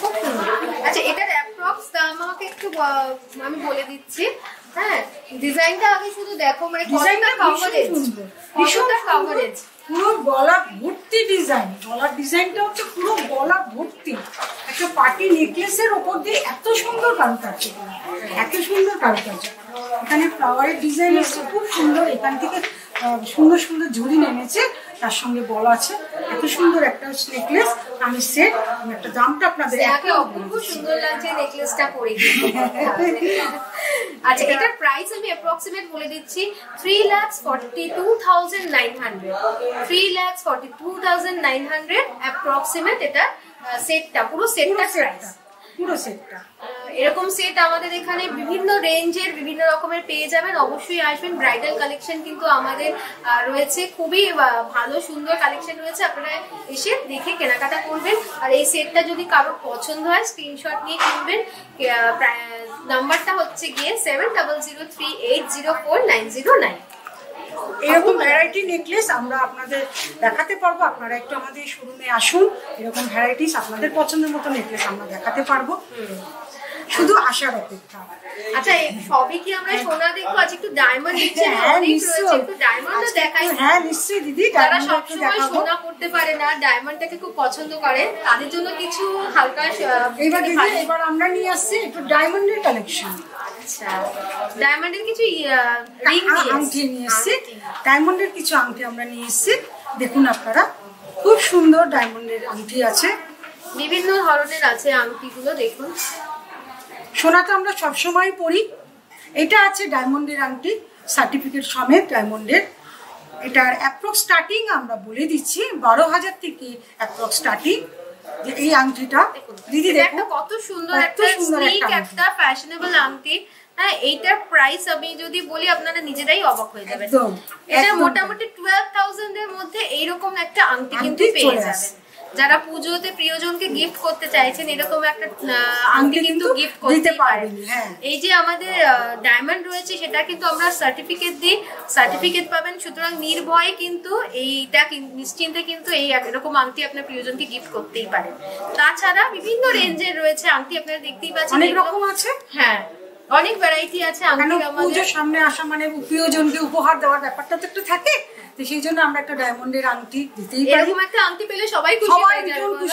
[SPEAKER 1] খুব সুন্দর। আচ্ছা, এটার অ্যাপ্রক্স দাম আমাকে একটু আমি বলে দিচ্ছি। হ্যাঁ, ডিজাইনটা আগে শুধু দেখো, মানে
[SPEAKER 2] ডিজাইনটা
[SPEAKER 1] কভারেজ, ভীষণ কভারেজ,
[SPEAKER 2] পুরো গলা ভর্তি ডিজাইন। গলার ডিজাইনটা হচ্ছে পুরো গলা ভর্তি একটা পার্টি নেকলেসের ওপর দিয়ে এত সুন্দর কারুকার্য, এত সুন্দর কারুকার্য। এখানে ফ্লাওয়ারের ডিজাইন এসছে খুব সুন্দর, এখান থেকে সুন্দর সুন্দর ঝুড়ি নেমেছে, তার সঙ্গে বল আছে। এত সুন্দর একটা নেকলেস আমি সেট। আমি একটা দামটা আপনাদের
[SPEAKER 1] অপূর্ব সুন্দর লাগছে নেকলেসটা পরে। আচ্ছা, এটার প্রাইস আমি অ্যাপ্রক্সিমেট বলে দিচ্ছি 3,42,900, 3,42,900 অ্যাপ্রক্সিমেট। এটা সেটটা, পুরো সেটটা প্রাইস,
[SPEAKER 2] পুরো সেটটা।
[SPEAKER 1] এরকম সেট আমাদের এখানে বিভিন্ন রেঞ্জের বিভিন্ন রকমের পেয়ে যাবেন। অবশ্যই আসবেন। ব্রাইডাল কালেকশন কিন্তু আমাদের রয়েছে, খুবই ভালো সুন্দর কালেকশন রয়েছে। আপনারা এসে দেখে কেনাকাটা করবেন। আর এই সেটটা যদি কারোর পছন্দ হয় স্ক্রিনশট নিয়ে কিনবেন। নাম্বারটা হচ্ছে গিয়ে 7003804909।
[SPEAKER 2] এরকম ভ্যারাইটি নেকলেস আমরা আপনাদের দেখাতে পারবো। আপনারা একটু আমাদের শোরুমে আসুন, এরকম ভ্যারাইটিস আপনাদের পছন্দের মতো নেকলেস আমরা দেখাতে পারবো, শুধু আসার অপেক্ষা।
[SPEAKER 1] আচ্ছা, সবই কি আমরা সোনা দেখবো? আজ একটু ডায়মন্ড নিচে অনেক রয়েছে, একটু ডায়মন্ডও দেখাই।
[SPEAKER 2] হ্যাঁ নিশ্চয়ই দিদি,
[SPEAKER 1] যারা সবসময় সোনা করতে পারে না, ডায়মন্ডটাকে খুব পছন্দ করে, তাদের জন্য কিছু হালকা।
[SPEAKER 2] এবার দিদি, এবার আমরা নিয়ে আসছি একটু ডায়মন্ডের কালেকশন।
[SPEAKER 1] আচ্ছা, ডায়মন্ডের কিছু
[SPEAKER 2] আংটি নিয়ে এসছি, ডায়মন্ডের কিছু আংটি আমরা নিয়ে এসছি। দেখুন আপনারা, খুব সুন্দর ডায়মন্ডের আংটি আছে,
[SPEAKER 1] বিভিন্ন ধরনের আছে আংটিগুলো। দেখুন,
[SPEAKER 2] সোনা তো আমরা সবসময় পরি। এটা আছে ডায়মন্ডের আংটি, সার্টিফিকেট সমেত ডায়মন্ডের। এটার অ্যাপ্রক্স স্টার্টিং আমরা বলে দিচ্ছি 12,000 থেকে অ্যাপ্রক্স স্টার্টিং। এই আংটিটা দিদি দেখো
[SPEAKER 1] কত সুন্দর, একটা ফ্যাশনেবল আংটি। হ্যাঁ, এইটার প্রাইস আমি যদি বলি আপনারা নিজেরাই অবাক হয়ে যাবেন। এটা মোটামুটি 12,000 এর মধ্যে এইরকম একটা আংটি কিন্তু পেয়ে যাবেন। যারা পুজোতে প্রিয়জনকে গিফট করতে চাইছেন, এরকম একটা আংটি কিন্তু গিফট করতে পারেন। এই যে আমাদের ডায়মন্ড রয়েছে, সেটা কিন্তু আমরা সার্টিফিকেট দিই, সার্টিফিকেট পাবেন। সুতরাং নির্ভয়ে কিন্তু এইটা নিশ্চিন্তে কিন্তু এই এরকম আংটি আপনার প্রিয়জনকে গিফট করতেই পারেন। তাছাড়া বিভিন্ন রেঞ্জের রয়েছে আংটি, আপনারা দেখতেই পাচ্ছেন,
[SPEAKER 2] অনেক রকম আছে।
[SPEAKER 1] হ্যাঁ, অনেক ভ্যারাইটি আছে আংটি।
[SPEAKER 2] পুজোর সামনে আসা মানে প্রিয়জনকে উপহার দেওয়ার ব্যাপারটা তো একটু থাকে, তো সেই জন্য আমরা একটা ডায়মন্ডের আংটি দিতেই পারি।
[SPEAKER 1] এরকম একটা আংটি পেলে সবাই খুশি হয়ে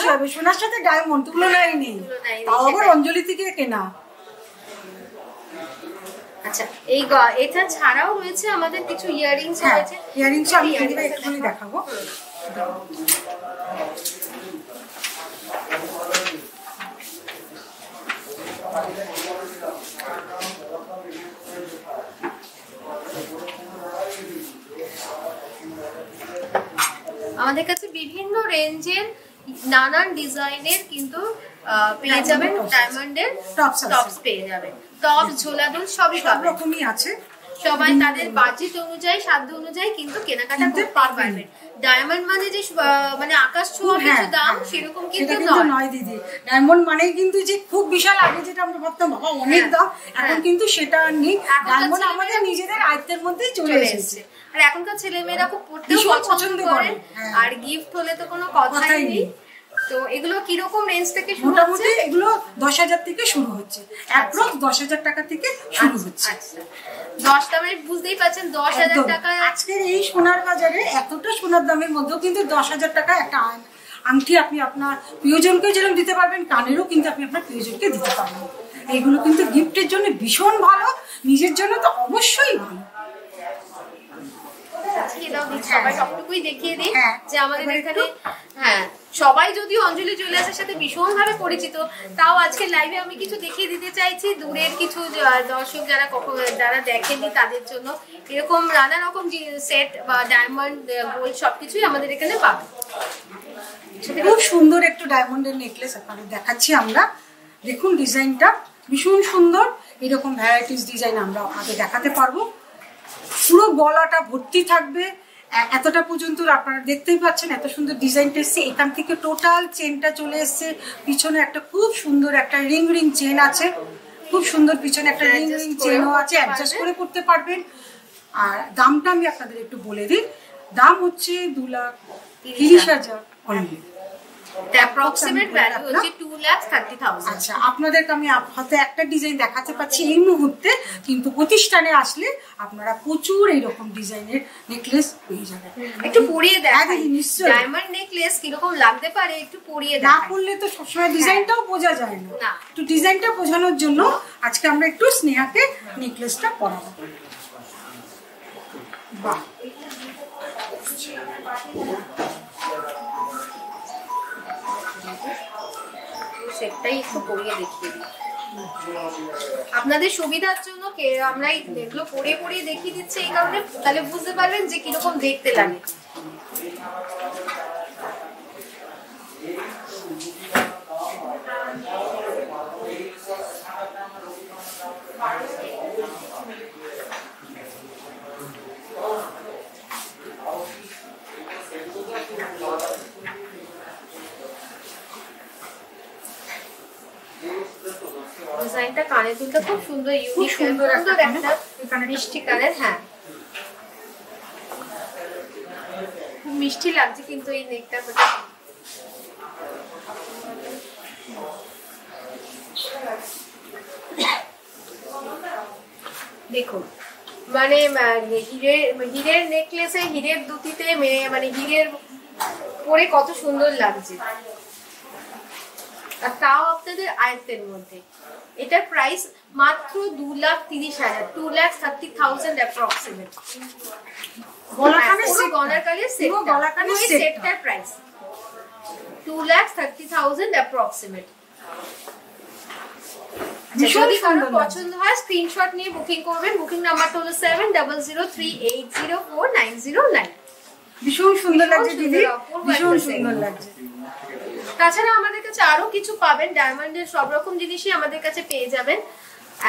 [SPEAKER 1] যাবে।
[SPEAKER 2] সোনার সাথে ডায়মন্ড তুলনাই নেই, তাও আবার অঞ্জলি থেকে কেনা।
[SPEAKER 1] আচ্ছা, এটা ছাড়াও রয়েছে আমাদের কিছু ইয়াররিংস রয়েছে।
[SPEAKER 2] ইয়াররিংস আমি একটুখানি দেখাবো।
[SPEAKER 1] আমাদের কাছে বিভিন্ন রেঞ্জের নানান ডিজাইনের কিন্তু পেয়ে যাবেন। ডায়মন্ডের টপস পেয়ে যাবেন, টপস, ঝোলাদুল সবই
[SPEAKER 2] রকমই আছে।
[SPEAKER 1] সবাই তাদের বাজেট অনুযায়ী, সাধ্য অনুযায়ী কিন্তু কেনাকাটা করতে পারবেন। ডায়মন্ড মানে যে মানে আকাশ ছোঁয়া কিছু দাম, সেরকম কিন্তু
[SPEAKER 2] নয় দিদি। ডায়মন্ড মানে কিন্তু যে খুব বিশাল, আগে যেটা আমরা ভাবতাম বাবা অনেক দাম, এখন কিন্তু সেটা নেই। ডায়মন্ড আমাদের নিজেদের আয়ত্তের মধ্যেই চলে এসেছে।
[SPEAKER 1] আর এখনকার ছেলেমেয়েরা খুব পড়তেও পছন্দ করে, আর গিফট হলে তো কোনো কথাই নেই। তো এগুলো কিরকম রেঞ্জ থেকে শুরু হচ্ছে?
[SPEAKER 2] মোটামুটি এগুলো 10,000 থেকে শুরু হচ্ছে, অ্যাপ্রক্স 10,000 টাকা থেকে শুরু হচ্ছে।
[SPEAKER 1] 10টা মানে বুঝতেই পারছেন 10,000 টাকা।
[SPEAKER 2] আজকের এই সোনার বাজারে এতটা সোনার দামের মধ্যেও কিন্তু 10,000 টাকা একটা আংটি আপনি আপনার প্রিয়জনকেও যেরকম দিতে পারবেন, কানেরও কিন্তু আপনি আপনার প্রিয়জনকে দিতে পারবেন। এইগুলো কিন্তু গিফটের জন্য ভীষণ ভালো, নিজের জন্য তো অবশ্যই ভালো।
[SPEAKER 1] সবাই সবটুকুই দেখিয়ে দিই যে আমাদের এখানে সবাই যদিও অঞ্জলি জুয়েলার্সের সাথে ভীষণ ভাবে পরিচিত, তাও আজকে লাইভে আমি কিছু দেখিয়ে দিতে চাইছি দূরের কিছু দর্শক যারা দেখেননি তাদের জন্য। এরকম নানা রকম সেট বা ডায়মন্ড গোল্ড সবকিছুই আমাদের এখানে পাবে।
[SPEAKER 2] খুব সুন্দর একটু ডায়মন্ডের নেকলেস আপনাদের দেখাচ্ছি আমরা। দেখুন ডিজাইনটা ভীষণ সুন্দর, এরকম ভ্যারাইটিস ডিজাইন আমরা আপনাদের দেখাতে পারবো। পুরো গলাটা ভর্তি থাকবে, এতটা পর্যন্ত আপনারা দেখতেই পাচ্ছেন এত সুন্দর ডিজাইনটা এসছে। এখান থেকে টোটাল চেনটা চলে এসছে, পিছনে একটা খুব সুন্দর একটা রিং চেন আছে, খুব সুন্দর পিছনে একটা রিং চেনও আছে, অ্যাডজাস্ট করে করতে পারবেন। আর দামটা আমি আপনাদের একটু বলে দিই, দাম হচ্ছে 2,30,000 অনলি।
[SPEAKER 1] অ্যাপ্রক্সিমেট ভ্যালু হচ্ছে 2,30,000।
[SPEAKER 2] আচ্ছা, আপনাদেরকে আমি হয়তো একটা ডিজাইন দেখাতে পাচ্ছি এই মুহূর্তে, কিন্তু প্রতিষ্ঠানে আসলে আপনারা প্রচুর এইরকম ডিজাইনের নেকলেস পেয়ে যাবেন।
[SPEAKER 1] একটু পরিয়ে দেখাই
[SPEAKER 2] নিশ্চয়ই
[SPEAKER 1] ডায়মন্ড নেকলেস কিরকম লাগতে পারে, একটু পরিয়ে
[SPEAKER 2] না পরলে তো সবসময় ডিজাইনটাও বোঝা যায় না। একটু ডিজাইনটা বোঝানোর জন্য আজকে আমরা একটু স্নেহাকে নেকলেসটা পরাবো। বাহ,
[SPEAKER 1] সেটাই একটু পরিয়ে দেখিয়ে দিই আপনাদের সুবিধার জন্য। আমরা এগুলো পরিয়ে দেখিয়ে দিচ্ছি এই কারণে, তাহলে বুঝতে পারবেন যে কিরকম দেখতে লাগে। ডিজাইনটা কানে দুলটা খুব সুন্দর, ইউনিক সুন্দর একটা মিষ্টি কানের। হ্যাঁ, খুব মিষ্টি লাগছে কিন্তু এই নেকটা। দেখুন মানে হীরের নেকলেসে হীরের দুটিতে মানে হীরের পরে কত সুন্দর লাগছে, আর তাও আপনাদের আয়ত্তের মধ্যে। এটার প্রাইস মাত্র 2,30,000, 2,30,000 অ্যাপ্রক্সিমেট। গলাকানের সেটটার প্রাইস 2,30,000 অ্যাপ্রক্সিমেট। যদি কারো পছন্দ হয় স্ক্রিনশট নিয়ে বুকিং করবেন। বুকিং নাম্বারটা হলো 7003804909।
[SPEAKER 2] ভীষণ সুন্দর লাগছে দিদি, ভীষণ সুন্দর লাগছে।
[SPEAKER 1] তাছাড়া আমাদের কাছে আরো কিছু পাবেন, ডায়মন্ডের সব রকম জিনিসই আমাদের কাছে পেয়ে যাবেন।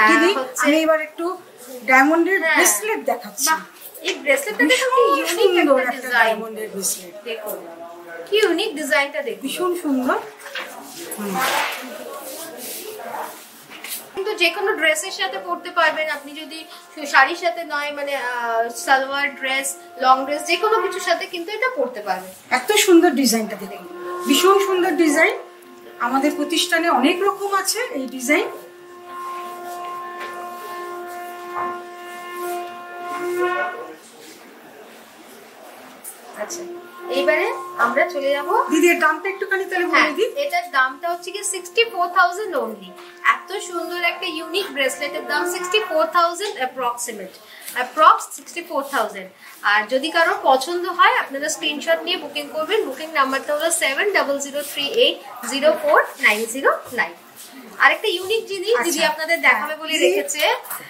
[SPEAKER 2] দিদি আমি এবার একটু ডায়মন্ডের ব্রেসলেট দেখাচ্ছি।
[SPEAKER 1] এই ব্রেসলেটটা দেখুন কি ইউনিক একটা ডায়মন্ডের ব্রেসলেট, দেখুন কি ইউনিক ডিজাইনটা, দেখুন
[SPEAKER 2] ভীষণ সুন্দর।
[SPEAKER 1] কিন্তু যে কোনো ড্রেসের সাথে পরতে পারবেন আপনি, যদি শাড়ির সাথে নয় মানে সালোয়ার ড্রেস, লং ড্রেস, যে কোনো কিছুর সাথে কিন্তু এটা পরতে পারবেন।
[SPEAKER 2] এত সুন্দর ডিজাইনটা দেখুন, ভীষণ সুন্দর ডিজাইন। আমাদের প্রতিষ্ঠানে অনেক রকম আছে এই ডিজাইন।
[SPEAKER 1] আচ্ছা, এইবারে আমরা চলে যাব
[SPEAKER 2] দিদি এর দামটা একটুখানি তাহলে বলে দিই।
[SPEAKER 1] এটার দামটা হচ্ছে কি 64,000 অনলি। এত সুন্দর একটা ইউনিক ব্রেসলেটের দাম 64,000 অ্যাপ্রক্সিমেট, অ্যাপ্রক্স 64,000। আর যদি কারোর পছন্দ হয় আপনারা স্ক্রিনশট নিয়ে বুকিং করবেন। বুকিং নাম্বারটা হলো 7003804909। আরেকটা ইউনিক জিনিস দিদি আপনাদের দেখাবে বলে রেখেছে।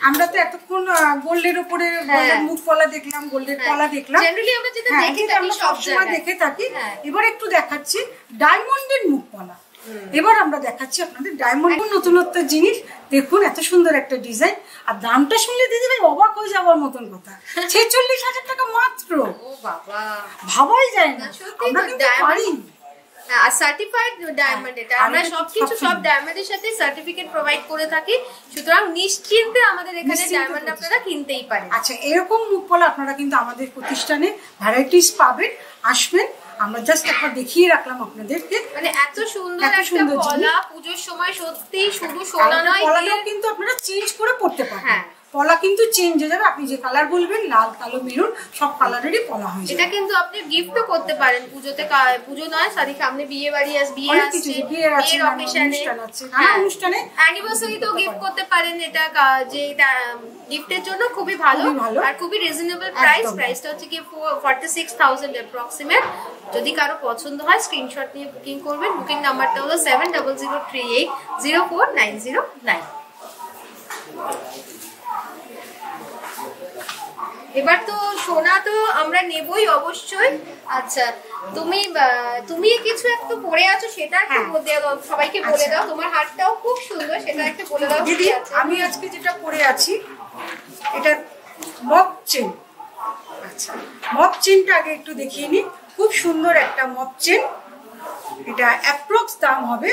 [SPEAKER 2] আমরা তো এতক্ষণ গোল্ডের উপরে গোল্ডের মুখ পলা দেখলাম, গোল্ডের পলা দেখলাম,
[SPEAKER 1] জেনারেলি আমরা যেটা দেখি
[SPEAKER 2] আমরা সব সময় দেখে থাকি। এবার একটু দেখাচ্ছি ডায়মন্ডের মুখ পলা। এবার আমরা দেখাচ্ছি আপনাদের ডায়মন্ড নতুনত্ব জিনিস। দেখুন এত সুন্দর একটা ডিজাইন, আর দামটা শুনলে দিদি ভাই অবাক হয়ে যাওয়ার মতন কথা, 46,000 টাকা মাত্র।
[SPEAKER 1] ও বাবা,
[SPEAKER 2] ভাবাই যায় না। আমরা কিন্তু পারি।
[SPEAKER 1] আর সার্টিফাইড ডায়মন্ড, এটা আমরা সবকিছু সব ডায়মন্ডের সাথে সার্টিফিকেট প্রোভাইড করে থাকি। সুতরাং নিশ্চিন্তে আমাদের এখানে ডায়মন্ড আপনারা কিনতেই পারেন।
[SPEAKER 2] আচ্ছা, এরকম মুখপলা আপনারা কিন্তু আমাদের প্রতিষ্ঠানে ভ্যারাইটিস পাবেন, আসবেন। আমরা জাস্ট একবার দেখিয়ে রাখলাম আপনাদেরকে।
[SPEAKER 1] মানে এত সুন্দর একটা পলা, পূজোর সময় সত্যি শুধু সোনা নয়,
[SPEAKER 2] পলাটাও কিন্তু আপনারা চেঞ্জ করে পড়তে পারেন। পলা কিন্তু চেঞ্জ হয়ে যাবে, আপনি যে কালার বলবেন লাল কালো মেরুন সব কালারেরই পলা হয়ে যাবে।
[SPEAKER 1] এটা কিন্তু আপনি গিফটও করতে পারেন পুজোতে, পুজো নয় সরি সামনে বিয়ে বাড়ি বিয়ে আসছে, বিয়ের অনুষ্ঠানে অ্যানিভার্সারিতেও গিফট করতে পারেন। এটা যে গিফটের জন্য খুবই ভালো আর খুবই রিজনেবল প্রাইস। প্রাইসটা হচ্ছে কি 46,000 অ্যাপ্রক্সিমেট। যদি কারো পছন্দ হয় স্ক্রিনশট নিয়ে বুকিং করবেন। বুকিং নাম্বারটা হলো 7003804909। এবার তো সোনা তো আমরা নেবই অবশ্যই। আচ্ছা তুমি কিছু একটু পরে আছো, সেটা সবাইকে বলে দাও। তোমার হারটাও খুব সুন্দর, সেটা একটু বলে দাও
[SPEAKER 2] দিদি। আমি আজকে যেটা পরে আছি এটা মক চেন। আচ্ছা, মক চেনটা আগে একটু দেখিয়ে নি। খুব সুন্দর একটা মক চেন। এটা অ্যাপ্রক্স দাম হবে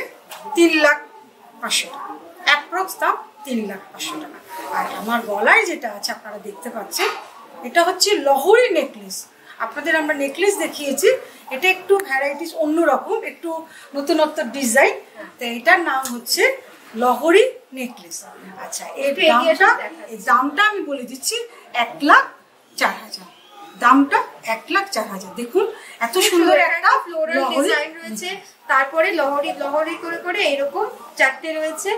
[SPEAKER 2] 3,05,000 টাকা। অ্যাপ্রক্স দাম 3,05,000 টাকা। আর আমার গলায় যেটা আছে আপনারা দেখতে পাচ্ছেন, এটা হচ্ছে লহরি নেকলেস। আপনাদের আমরা নেকলেস দেখিয়েছি, এটা একটু ভ্যারাইটিস অন্যরকম, একটু নতুনত্ব ডিজাইন। তো এটার নাম হচ্ছে লহরি নেকলেস। আচ্ছা, এর দামটা আমি বলে দিচ্ছি 1,04,000। দামটা 1,04,000। দেখুন এত সুন্দর একটা
[SPEAKER 1] ফ্লোরাল ডিজাইন রয়েছে, তারপরে লহরি লহরি করে করে এরকম চারটে রয়েছে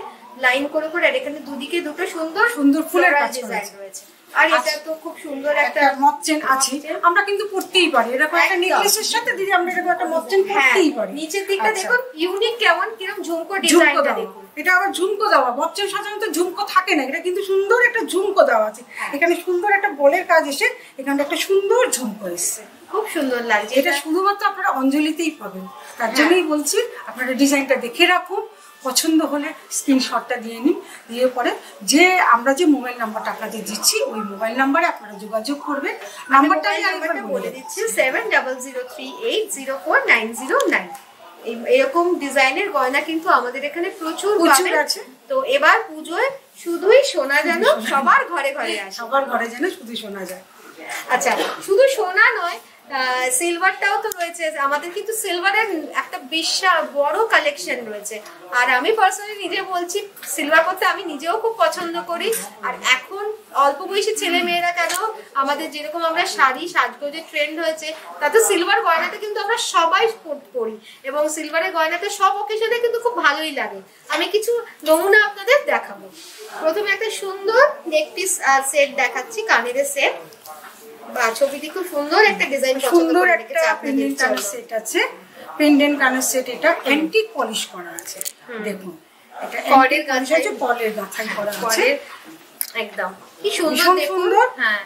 [SPEAKER 1] লাইন করে করে, আর এখানে দুদিকে দুটো সুন্দর
[SPEAKER 2] সুন্দর ফুলের
[SPEAKER 1] ডিজাইন রয়েছে। আর এটা তো খুব সুন্দর একটা
[SPEAKER 2] মক চেন আছে, আমরা কিন্তু পড়তেই পারি এরকম একটা নেকলেসের সাথে। দিদি আমরা এরকম একটা মক চেন পড়তেই পারি।
[SPEAKER 1] নিচের দিকটা দেখুন ইউনিক, কেমন কিরকম ঝুমকো ডিজাইনটা দেখুন।
[SPEAKER 2] এটা আবার ঝুমকো দেওয়া। মক চেন সাধারণত ঝুমকো থাকে না, এটা কিন্তু সুন্দর একটা ঝুমকো দেওয়া আছে। এখানে সুন্দর একটা বলের কাজ এসে এখানে একটা সুন্দর ঝুমকো এসছে,
[SPEAKER 1] খুব সুন্দর লাগছে।
[SPEAKER 2] এটা শুধুমাত্র আপনারা অঞ্জলিতেই পাবেন। তার জন্যই বলছি আপনারা ডিজাইনটা দেখে রাখুন, পছন্দ হলে স্ক্রিনশটটা দিয়ে নিন। দিয়ে পরে যে আমরা যে মোবাইল নাম্বারটা আপনাদের দিচ্ছি ওই মোবাইল নাম্বারে আপনারা যোগাযোগ করবেন। নাম্বারটা আমি
[SPEAKER 1] বলে দিচ্ছি 7003804909। এরকম ডিজাইনের গয়না কিন্তু আমাদের এখানে প্রচুর
[SPEAKER 2] আছে।
[SPEAKER 1] তো এবার পুজোয় শুধুই সোনা যেন সবার ঘরে ঘরে আসে,
[SPEAKER 2] সবার ঘরে যেন শুধু সোনা যায়।
[SPEAKER 1] আচ্ছা, শুধু সোনা নয়, সিলভারটাও তো রয়েছে আমাদের, কিন্তু সিলভারের একটা বিশাল বড় কালেকশন রয়েছে। আর আমি পার্সোনালি নিজে বলছি, সিলভার করতে আমি নিজেও খুব পছন্দ করি। আর এখন অল্প বয়সী ছেলে মেয়েরা কেন, আমাদের যেরকম আমরা শাড়ি সাজগোজের ট্রেন্ড হয়েছে, তাতে সিলভার গয়নাটা কিন্তু আমরা সবাই পরি, এবং সিলভারের গয়নাটা সব অকেশনে কিন্তু খুব ভালোই লাগে। আমি কিছু নমুনা আপনাদের দেখাবো। প্রথমে একটা সুন্দর নেকপিস সেট দেখাচ্ছি, কানের সেট। ছবিটি খুব সুন্দর একটা ডিজাইন,
[SPEAKER 2] সুন্দর একটা পেন্ডেন্ট কানের সেট আছে। পেন্ডেন্ট কানের সেট, এটা অ্যান্টিক পলিশ করা আছে। দেখুন এটা
[SPEAKER 1] কর্ডের গাঁথাই,
[SPEAKER 2] কর্ডের গাঁথাই করা আছে,
[SPEAKER 1] একদম কি সুন্দর দেখুন। হ্যাঁ,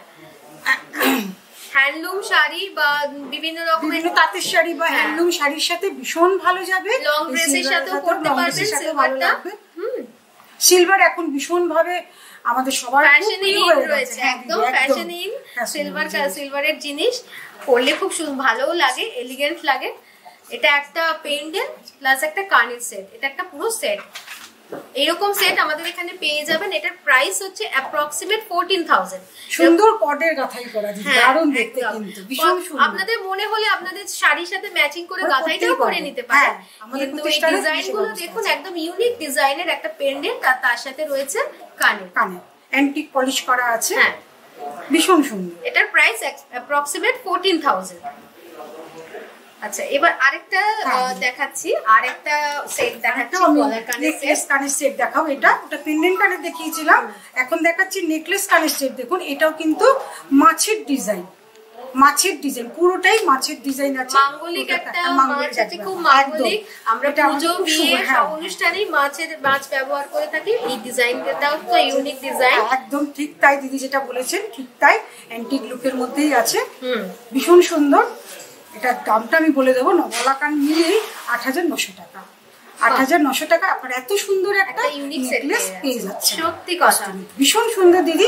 [SPEAKER 1] হ্যান্ডলুম শাড়ি বা বিভিন্ন রকমের
[SPEAKER 2] তাঁতের শাড়ি বা হ্যান্ডলুম শাড়ির সাথে ভীষণ ভালো যাবে।
[SPEAKER 1] লং ড্রেসের সাথেও পরতে পারবেন সিলভারটা।
[SPEAKER 2] সিলভার এখন ভীষণ ভাবে আমাদের সবার
[SPEAKER 1] ফ্যাশন ইন রয়েছে, একদম ফ্যাশন ইন। সিলভারের জিনিস পরলে খুব ভালোও লাগে, এলিগেন্ট লাগে। এটা একটা পেন্ডেন্ট প্লাস একটা কানের সেট, এটা একটা পুরো সেট। এরকম সেট আমাদের এখানে পেয়ে যাবেন। এটার প্রাইস হচ্ছে অ্যাপ্রক্সিমেট 14,000।
[SPEAKER 2] সুন্দর কর্ডের গাঁথাই করা, দারুণ দেখতে কিন্তু ভীষণ সুন্দর।
[SPEAKER 1] আপনাদের মনে হলে আপনাদের শাড়ির সাথে ম্যাচিং করে গাঁথাইটাও করে নিতে পারেন। কিন্তু এই ডিজাইনগুলো দেখুন, একদম ইউনিক ডিজাইনের একটা পেন্ডেন্ট, আর তার সাথে রয়েছে কানে
[SPEAKER 2] অ্যান্টিক পলিশ করা আছে। হ্যাঁ, ভীষণ সুন্দর।
[SPEAKER 1] এটার প্রাইস অ্যাপ্রক্সিমেট 14,000। আচ্ছা, এবার আরেকটা দেখাচ্ছি, আরেকটা সেট দেখাচ্ছি, গলার কানের
[SPEAKER 2] সেট দেখাও। এটা ওটা পেন্ডেন্ট কানের দেখিয়েছিলাম, এখন দেখাচ্ছি নেকলেস কানের সেট। দেখুন এটাও কিন্তু মাছের ডিজাইন, পুরোটাই মাছের ডিজাইন আছে।
[SPEAKER 1] মাঙ্গলিক একটা মাছ আছে, খুব মাঙ্গলিক। আমরা পুজো বিয়ে সব অনুষ্ঠানেই মাছ ব্যবহার করে থাকি। এই ডিজাইনটাও তো ইউনিক ডিজাইন,
[SPEAKER 2] একদম ঠিক তাই দিদি যেটা বলেছেন, ঠিক তাই অ্যান্টিক লুকের মধ্যেই আছে, ভীষণ সুন্দর। এটার দামটা আমি বলে দেবো, গলা কান মিলিয়ে 8,900 টাকা। 8,900 টাকা আপনার এত সুন্দর একটা ইউনিক নেকলেস পেয়ে যাচ্ছে।
[SPEAKER 1] সত্যি কথা,
[SPEAKER 2] ভীষণ সুন্দর দিদি।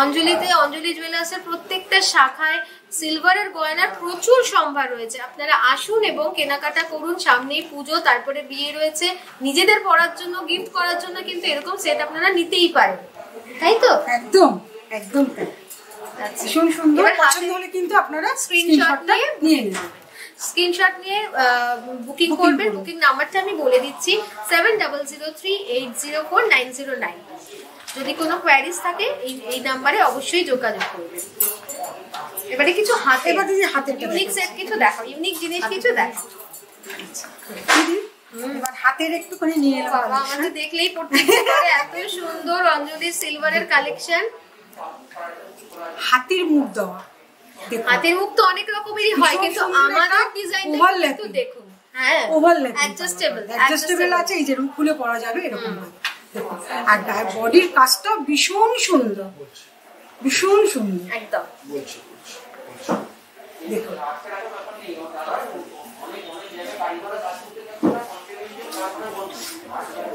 [SPEAKER 1] অঞ্জলিতে, অঞ্জলি জুয়েলার্সের প্রত্যেকটা শাখায় সিলভারের গয়নার প্রচুর সম্ভার রয়েছে। আপনারা আসুন এবং কেনাকাটা করুন। সামনেই পুজো, তারপরে বিয়ে রয়েছে। নিজেদের পরার জন্য, গিফট করার জন্য কিন্তু এরকম সেট আপনারা নিতেই পারেন, তাই তো?
[SPEAKER 2] একদম একদম তাই। ভীষণ সুন্দর। পছন্দ হলে কিন্তু আপনারা স্ক্রিনশটটা নিয়ে নেবেন।
[SPEAKER 1] স্ক্রিনশট নিয়ে বুকিং করবেন। বুকিং নাম্বারটা আমি বলে দিচ্ছি 7003804909। যদি কোনো কোয়ারিজ থাকে এই নাম্বারে অবশ্যই যোগাযোগ করবেন। এবারে কিছু হাতে,
[SPEAKER 2] এবার দিদি হাতের
[SPEAKER 1] ইউনিক সেট কিছু দেখাও, ইউনিক জিনিস কিছু দেখাও
[SPEAKER 2] দিদি। এবার হাতের একটুখানি নিয়ে এলাম।
[SPEAKER 1] বাবা আমাদের দেখলেই পড়তে ইচ্ছে করে, এত সুন্দর অঞ্জলি সিলভারের কালেকশন।
[SPEAKER 2] হাতির মুখ দেওয়া,
[SPEAKER 1] হাতের মুখ তো অনেক রকমেরই হয়, কিন্তু আমাদের ডিজাইনটা একটু দেখুন। হ্যাঁ,
[SPEAKER 2] অ্যাডজাস্টেবল আছে, এই যেরকম খুলে পরা যাবে এরকম ভাবে। আর বডির কাজটা ভীষণ সুন্দর, ভীষণ সুন্দর
[SPEAKER 1] একদম।
[SPEAKER 2] দেখুন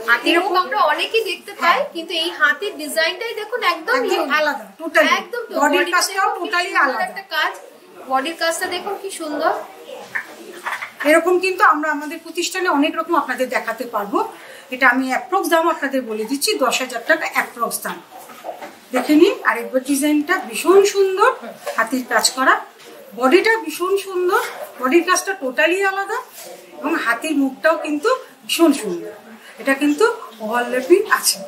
[SPEAKER 1] হাতির মুখ আমরা অনেকেই দেখতে পাই, কিন্তু এই হাতির ডিজাইনটাই দেখুন একদম
[SPEAKER 2] আলাদা, টোটালি
[SPEAKER 1] একদম।
[SPEAKER 2] বডির কাজটাও টোটালি আলাদা
[SPEAKER 1] একটা কাজ, বডির কাজটা দেখুন কি সুন্দর।
[SPEAKER 2] এরকম কিন্তু আমরা আমাদের প্রতিষ্ঠানে অনেক রকম আপনাদের দেখাতে পারবো। এটা আমি অ্যাপ্রক্স দাম আপনাদের বলে দিচ্ছি, 10,000 টাকা অ্যাপ্রক্স দাম। দেখে নিন আরেকবার, ডিজাইনটা ভীষণ সুন্দর, হাতির কাজ করা, বডিটা ভীষণ সুন্দর, বডির কাজটা টোটালি আলাদা, এবং হাতির মুখটাও কিন্তু ভীষণ সুন্দর। এটা কিন্তু ওভারল্যাপিং আছে,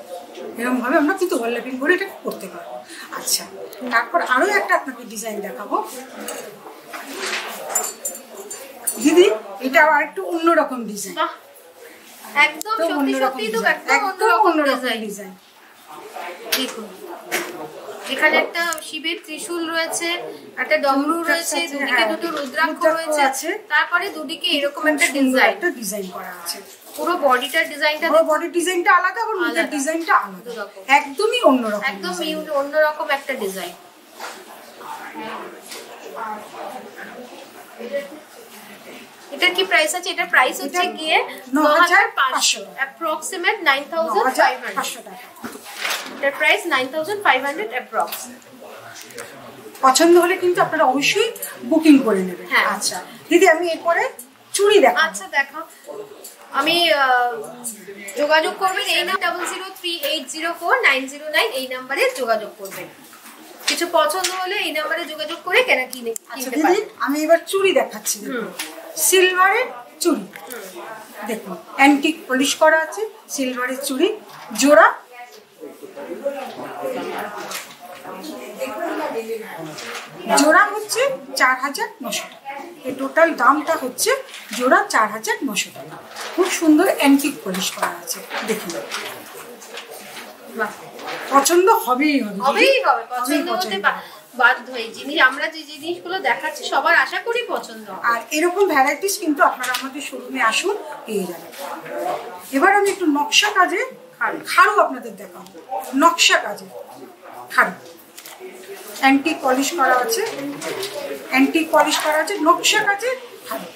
[SPEAKER 2] এরকম ভাবে আমরা কিন্তু ওভারল্যাপিং করে এটা করতে পারবো। আচ্ছা, তারপর আরো একটা আপনাকে ডিজাইন দেখাবো দিদি। এটা আবার একটু অন্যরকম ডিজাইন,
[SPEAKER 1] একদম সত্যি সত্যি তো একদম অন্যরকম ডিজাইন। দেখুন এখানে একটা শিবের ত্রিশূল রয়েছে, একটা ডমরু রয়েছে, দুদিকে দুটো রুদ্রাক্ষ রয়েছে, তারপরে দুদিকে এরকম একটা
[SPEAKER 2] ডিজাইন করা আছে।
[SPEAKER 1] পুরো বডিটার ডিজাইনটা,
[SPEAKER 2] পুরো বডির ডিজাইনটা আলাদা, আর মুখের ডিজাইনটা আলাদা, একদমই অন্যরকম,
[SPEAKER 1] একদম অন্যরকম একটা ডিজাইন। এটার কি প্রাইস আছে? এটার প্রাইস হচ্ছে গিয়ে 9,500, অ্যাপ্রক্সিমেট 9,500 টাকা। এটার প্রাইস 9,500 অ্যাপ্রক্স।
[SPEAKER 2] পছন্দ হলে কিন্তু আপনারা অবশ্যই বুকিং করে নেবেন।
[SPEAKER 1] হ্যাঁ।
[SPEAKER 2] আচ্ছা দিদি, আমি এরপরে চুড়ি দেখাবো।
[SPEAKER 1] আচ্ছা দেখো, আমি যোগাযোগ করবেন এই না 0038049009, এই নাম্বারে যোগাযোগ করবেন। কিছু পছন্দ হলে এই নাম্বারে যোগাযোগ করে কিনতে পারেন।
[SPEAKER 2] আমি এবার চুড়ি দেখাচ্ছি, সিলভারের চুড়ি দেখুন, অ্যান্টিক পলিশ করা আছে, সিলভারের চুড়ি, জোড়া জোড়া হচ্ছে 4,900 টাকা। এই টোটাল দামটা হচ্ছে জোড়া 4,900 টাকা। খুব সুন্দর অ্যান্টিক পলিশ করা আছে, দেখুন পছন্দ হবেই হবে,
[SPEAKER 1] পছন্দ হতে বাধ্য। এই জিনিস আমরা যে জিনিসগুলো দেখাচ্ছি সবার আশা করি পছন্দ হবে।
[SPEAKER 2] আর এরকম ভ্যারাইটিস কিন্তু আপনারা আমাদের শোরুমে আসুন, পেয়ে যাবেন। এবার আমি একটু নকশা কাজে খাড়ু আপনাদের দেখাবো। নকশা কাজে খাড়ু, অ্যান্টিক পলিশ করা আছে, অ্যান্টিক পলিশ করা আছে, নকশা কাজে খাড়ু।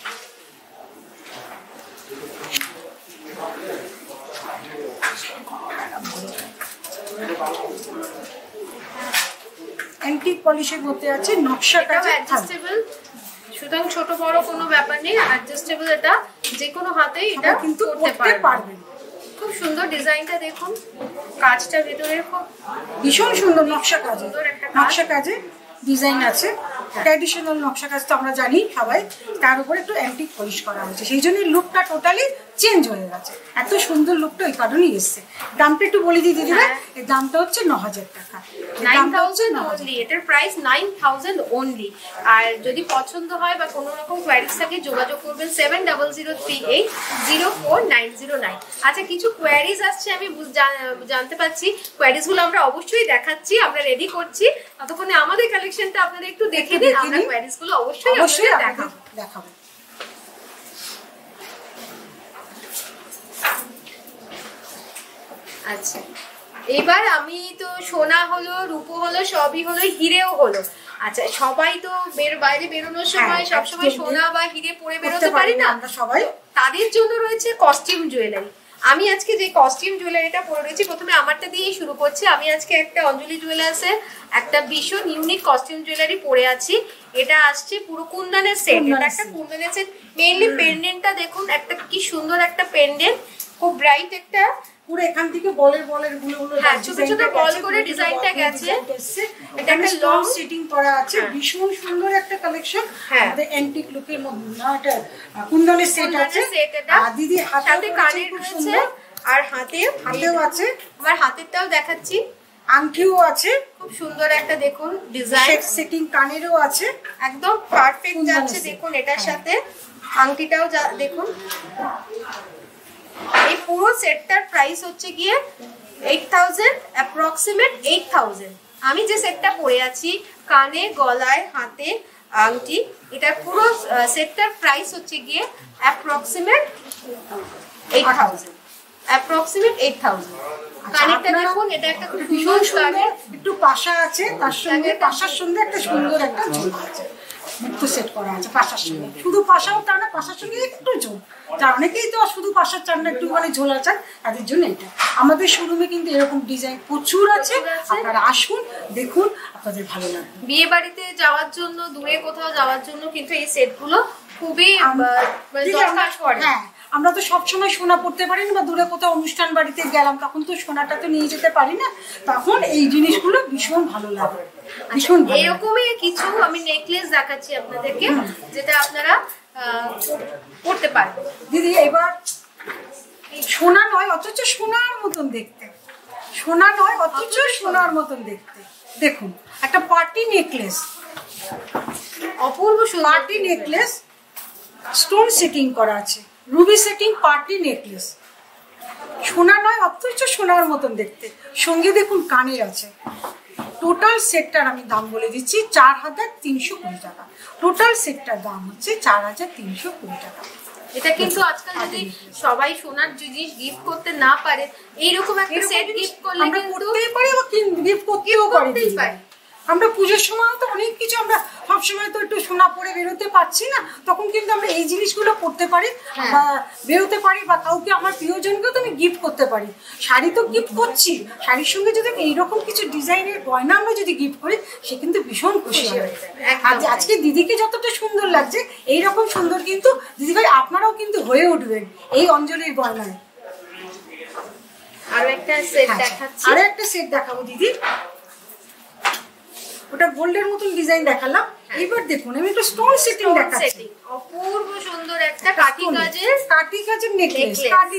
[SPEAKER 2] অ্যান্টিক পলিশের মধ্যে আছে নকশা কাজে
[SPEAKER 1] অ্যাডজাস্টেবল, সুতরাং ছোট বড় কোনো ব্যাপার নেই, অ্যাডজাস্টেবল। এটা যে কোনো হাতেই এটা
[SPEAKER 2] কিন্তু
[SPEAKER 1] করতে
[SPEAKER 2] পারবেন।
[SPEAKER 1] খুব সুন্দর ডিজাইনটা দেখুন, কাজটা ভেতরে খুব
[SPEAKER 2] ভীষণ সুন্দর নকশা কাজে, নকশা কাজে ডিজাইন আছে। ট্র্যাডিশনাল নকশা কাজ তো আমরা জানি সবাই, তার উপরে একটু অ্যান্টিক পলিশ করা হয়েছে, সেই জন্য লুকটা টোটালি চেঞ্জ হয়ে গেছে। এত সুন্দর লুকটা ওই কারণেই এসছে। দামটা একটু বলে দিই দিদিরা, এর দামটা হচ্ছে 9,000 টাকা।
[SPEAKER 1] 9,000 অনলি, এটার প্রাইস 9,000 অনলি। আর যদি পছন্দ হয় বা কোনো রকম কোয়ারিজ থাকে যোগাযোগ করবেন 7003804909। আচ্ছা, কিছু কোয়ারিজ আসছে, আমি জানতে পাচ্ছি। কোয়ারিজ গুলো আমরা অবশ্যই দেখাচ্ছি, আমরা রেডি করছি। ততক্ষণে আমাদের কালেকশনটা আপনারা একটু দেখে নিন, আমরা কোয়ারিজ গুলো অবশ্যই দেখাবো। আচ্ছা, এবার আমি তো সোনা হলো, রূপো হলো, সবই হলো, হিরেও হলো। আচ্ছা, সবাই তো বাইরে বেরোনোর সময় সবসময় সোনা বা হিরে পরে বেরোতে পারি না,
[SPEAKER 2] সবাই
[SPEAKER 1] তাদের জন্য রয়েছে কস্টিউম জুয়েলারি। আমি আজকে যে কস্টিউম জুয়েলারিটা পরে রয়েছি, প্রথমে আমারটা দিয়েই শুরু করছি। আমি আজকে একটা অঞ্জলি জুয়েলার্সের একটা ভীষণ ইউনিক কস্টিউম জুয়েলারি পরে আছি। এটা আসছে পুরো কুন্দনের সেট, এটা একটা কুন্দনের সেট। মেইনলি পেন্ডেন্টটা দেখুন, একটা কি সুন্দর একটা পেন্ডেন্ট, খুব ব্রাইট একটা,
[SPEAKER 2] পুরো এখান থেকে বলের গুলো,
[SPEAKER 1] হ্যাঁ ছোট ছোট বল করে ডিজাইনটা গেছে।
[SPEAKER 2] এটা একটা লং সেটিং করা আছে, ভীষণ সুন্দর একটা কালেকশন। আমাদের অ্যান্টিক লুকের মধ্যে না, এটা কুন্দনের সেট আছে। আর দিদি হাতে
[SPEAKER 1] কানের রয়েছে, আর হাতেও আছে। আমার হাতেরটাও দেখাচ্ছি,
[SPEAKER 2] আংটিও আছে,
[SPEAKER 1] খুব সুন্দর একটা দেখুন ডিজাইন,
[SPEAKER 2] সেটিং কানেরও আছে,
[SPEAKER 1] একদম পারফেক্ট যাচ্ছে। দেখুন এটার সাথে আংটিটাও দেখুন। এই পুরো সেটটার প্রাইস হচ্ছে গিয়ে 8000, অ্যাপ্রক্সিমেট 8000। আমি যে সেটটা পরে আছি, কানে, গলায়, হাতে আংটি, এটার পুরো সেটটার প্রাইস হচ্ছে গিয়ে অ্যাপ্রক্সিমেট 8000, অ্যাপ্রক্সিমেট 8000। কানেরটা দেখুন, এটা একটা খুব ভীষণ সুন্দর,
[SPEAKER 2] একটু পাশা আছে, তার সঙ্গে পাশার সঙ্গে একটা সুন্দর একটা ঝোল আছে, মুক্ত সেট করা আছে পাশার সঙ্গে। শুধু পাশাও তা না, পাশার সঙ্গে একটু ঝোল, যার অনেকেই তো শুধু পাশার চান না, একটুখানি ঝোল আছে, তাদের জন্য এটা। আমাদের শোরুমে কিন্তু এরকম ডিজাইন প্রচুর আছে, আপনারা আসুন দেখুন, আপনাদের ভালো লাগবে।
[SPEAKER 1] বিয়ে বাড়িতে যাওয়ার জন্য, দূরে কোথাও যাওয়ার জন্য কিন্তু এই সেটগুলো খুবই দরকার পড়ে।
[SPEAKER 2] হ্যাঁ, আমরা তো সবসময় সোনা পড়তে পারি না, বা দূরে কোথাও অনুষ্ঠান বাড়িতে গেলাম তখন তো সোনাটা তো নিয়ে যেতে পারি না, তখন এই জিনিসগুলো ভীষণ ভালো লাগে, ভীষণ ভালো।
[SPEAKER 1] এরকমই কিছু আমি নেকলেস দেখাচ্ছি আপনাদেরকে, যেটা আপনারা পড়তে পারবেন।
[SPEAKER 2] দিদি এবার সোনা নয় অথচ সোনার মতন দেখতে, সোনা নয় অথচ সোনার মতন দেখতে। দেখুন একটা পার্টি নেকলেস,
[SPEAKER 1] অপূর্ব
[SPEAKER 2] পার্টি নেকলেস, স্টোন সেটিং করা আছে, রুবি সেটিং পার্টি নেকলেস, সোনা নয় অথচ সোনার মতন দেখতে। সঙ্গে দেখুন কানের আছে। টোটাল সেটটার আমি দাম বলে দিচ্ছি 4320 টাকা। টোটাল সেটটার দাম হচ্ছে 4320 টাকা।
[SPEAKER 1] এটা কিন্তু আজকাল যদি সবাই সোনার জিনিস গিফট করতে না পারে, এইরকম একটা সেট গিফট করলে
[SPEAKER 2] আমরা
[SPEAKER 1] কিন্তু
[SPEAKER 2] করতেই পারি, গিফট করতেও পারি। আমরা পুজোর সময় তো অনেক কিছু, আমরা সবসময় তো একটু সোনা পরে বেরোতে পারছি না, তখন কিন্তু আমরা এই জিনিসগুলো করতে পারি বা বেরোতে পারি, বা কাউকে আমার প্রিয়জনকেও তো আমি গিফট করতে পারি। শাড়ি তো গিফট করছি, শাড়ির সঙ্গে যদি এইরকম কিছু ডিজাইনের গয়না আমরা যদি গিফট করি, সে কিন্তু ভীষণ খুশি হবে। আর আজকে দিদিকে যতটা সুন্দর লাগছে, এইরকম সুন্দর কিন্তু দিদিভাই আপনারাও কিন্তু হয়ে উঠবেন এই অঞ্জলির গয়নায়।
[SPEAKER 1] আরো একটা সেট দেখাচ্ছি,
[SPEAKER 2] আরো একটা সেট দেখাবো দিদি। ওটা গোল্ডের মতন ডিজাইন দেখালাম, এবার দেখুন আমি একটা স্টোন সেটিং দেখাচ্ছি।
[SPEAKER 1] অপূর্ব সুন্দর একটা কাঠি কাজের
[SPEAKER 2] নেকলেস, কাঠি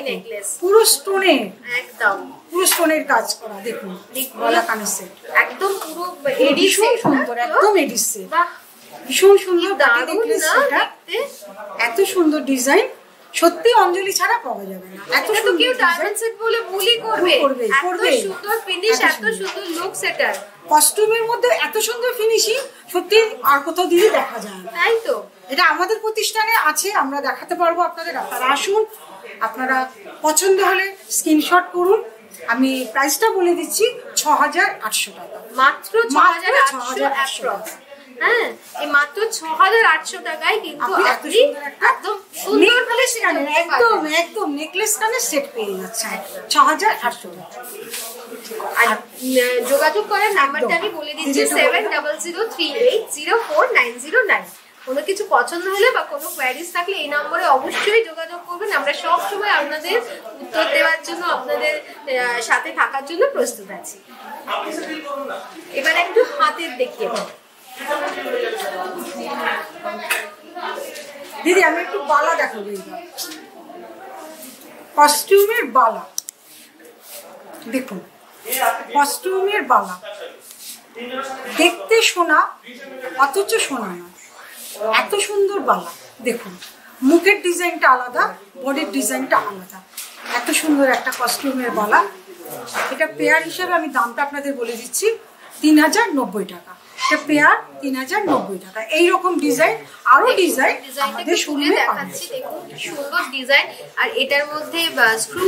[SPEAKER 2] নেকলেস, পুরো স্টোনের,
[SPEAKER 1] একদম
[SPEAKER 2] পুরো স্টোনের কাজ করা। দেখুন গলা কানের সেট,
[SPEAKER 1] একদম পুরো
[SPEAKER 2] ভীষণ সুন্দর, একদম এডিস সেট, ভীষণ সুন্দর কাঠি নেকলেস। এটা এত সুন্দর ডিজাইন সত্যি অঞ্জলি ছাড়া পাওয়া যাবে না। এত
[SPEAKER 1] সুন্দর, কেউ ডায়মন্ড সেট বলে ভুলই করবে। এত সুন্দর ফিনিশ, এত সুন্দর লুক সেটার,
[SPEAKER 2] কস্টিউমের মধ্যে এত সুন্দর ফিনিশিং সত্যি আর কোথাও দিদি দেখা যায় না।
[SPEAKER 1] তাই তো,
[SPEAKER 2] এটা আমাদের প্রতিষ্ঠানে আছে, আমরা দেখাতে পারবো আপনাদের। আপনারা আসুন, আপনারা পছন্দ হলে স্ক্রিনশট করুন। আমি প্রাইসটা বলে দিচ্ছি 6800 টাকা,
[SPEAKER 1] মাত্র 6800। হ্যাঁ, এই মাত্র 6800 টাকায় কিন্তু আপনি একদম সুন্দর
[SPEAKER 2] একদম নেকলেস কানের সেট পেয়ে যাচ্ছেন 6800 টাকা।
[SPEAKER 1] আর যোগাযোগ করার নাম্বারটা আমি বলে দিচ্ছি 7003804909। কোনো কিছু পছন্দ হলে বা কোনো কোয়ারিজ থাকলে এই নম্বরে অবশ্যই যোগাযোগ করবেন। আমরা সব সময় আপনাদের উত্তর দেওয়ার জন্য, আপনাদের সাথে থাকার জন্য প্রস্তুত আছি। এবার একটু হাতের দেখিয়ে
[SPEAKER 2] দিদি, আমি একটু বালা দেখাবো। কস্টিউমের বালা দেখুন, কস্টিউমের বালা দেখতে সোনা অথচ সোনা না, এত সুন্দর বালা। দেখুন মুখের ডিজাইনটা আলাদা, বডির ডিজাইনটা আলাদা, এত সুন্দর একটা কস্টিউমের বালা। এটা পেয়ার হিসেবে আমি দামটা আপনাদের বলে দিচ্ছি 3090 টাকা। এটা পেয়ার 3090 টাকা। এইরকম ডিজাইন আরো ডিজাইন আমাদের শোরুমে দেখাচ্ছি।
[SPEAKER 1] দেখুন সুন্দর ডিজাইন, আর এটার মধ্যে স্ক্রু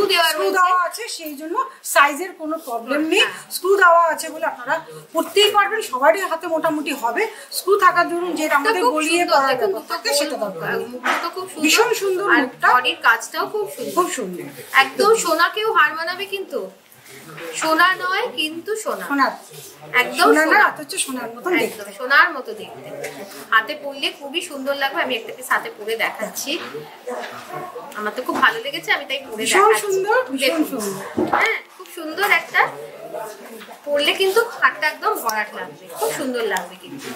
[SPEAKER 1] দেওয়া
[SPEAKER 2] আছে, সেই জন্য সাইজের কোনো প্রবলেম নেই। স্ক্রু দেওয়া আছে বলে আপনারা পড়তেই পারবেন, সবারই হাতে মোটামুটি হবে। স্ক্রু থাকার জন্য যে আমাদের গলিয়ে পড়ার ব্যাপার থাকে সেটা দরকার। ভীষণ সুন্দর, মুখটা,
[SPEAKER 1] বডির কাজটাও খুব সুন্দর,
[SPEAKER 2] খুব সুন্দর।
[SPEAKER 1] একদম সোনাকেও হার মানাবে, কিন্তু সোনা নয়, কিন্তু সোনা, একদম
[SPEAKER 2] সোনা অথচ সোনার মতো দেখতে,
[SPEAKER 1] সোনার মতো দেখতে। হাতে পরলে খুবই সুন্দর লাগবে। আমি একটা পিস হাতে পরে দেখাচ্ছি, আমার তো খুব ভালো লেগেছে, আমি তাই পরে দেখাচ্ছি।
[SPEAKER 2] সুন্দর, ভীষণ সুন্দর।
[SPEAKER 1] হ্যাঁ, খুব সুন্দর একটা, পরলে কিন্তু হাতটা একদম ভরাট লাগবে, খুব সুন্দর লাগবে কিন্তু।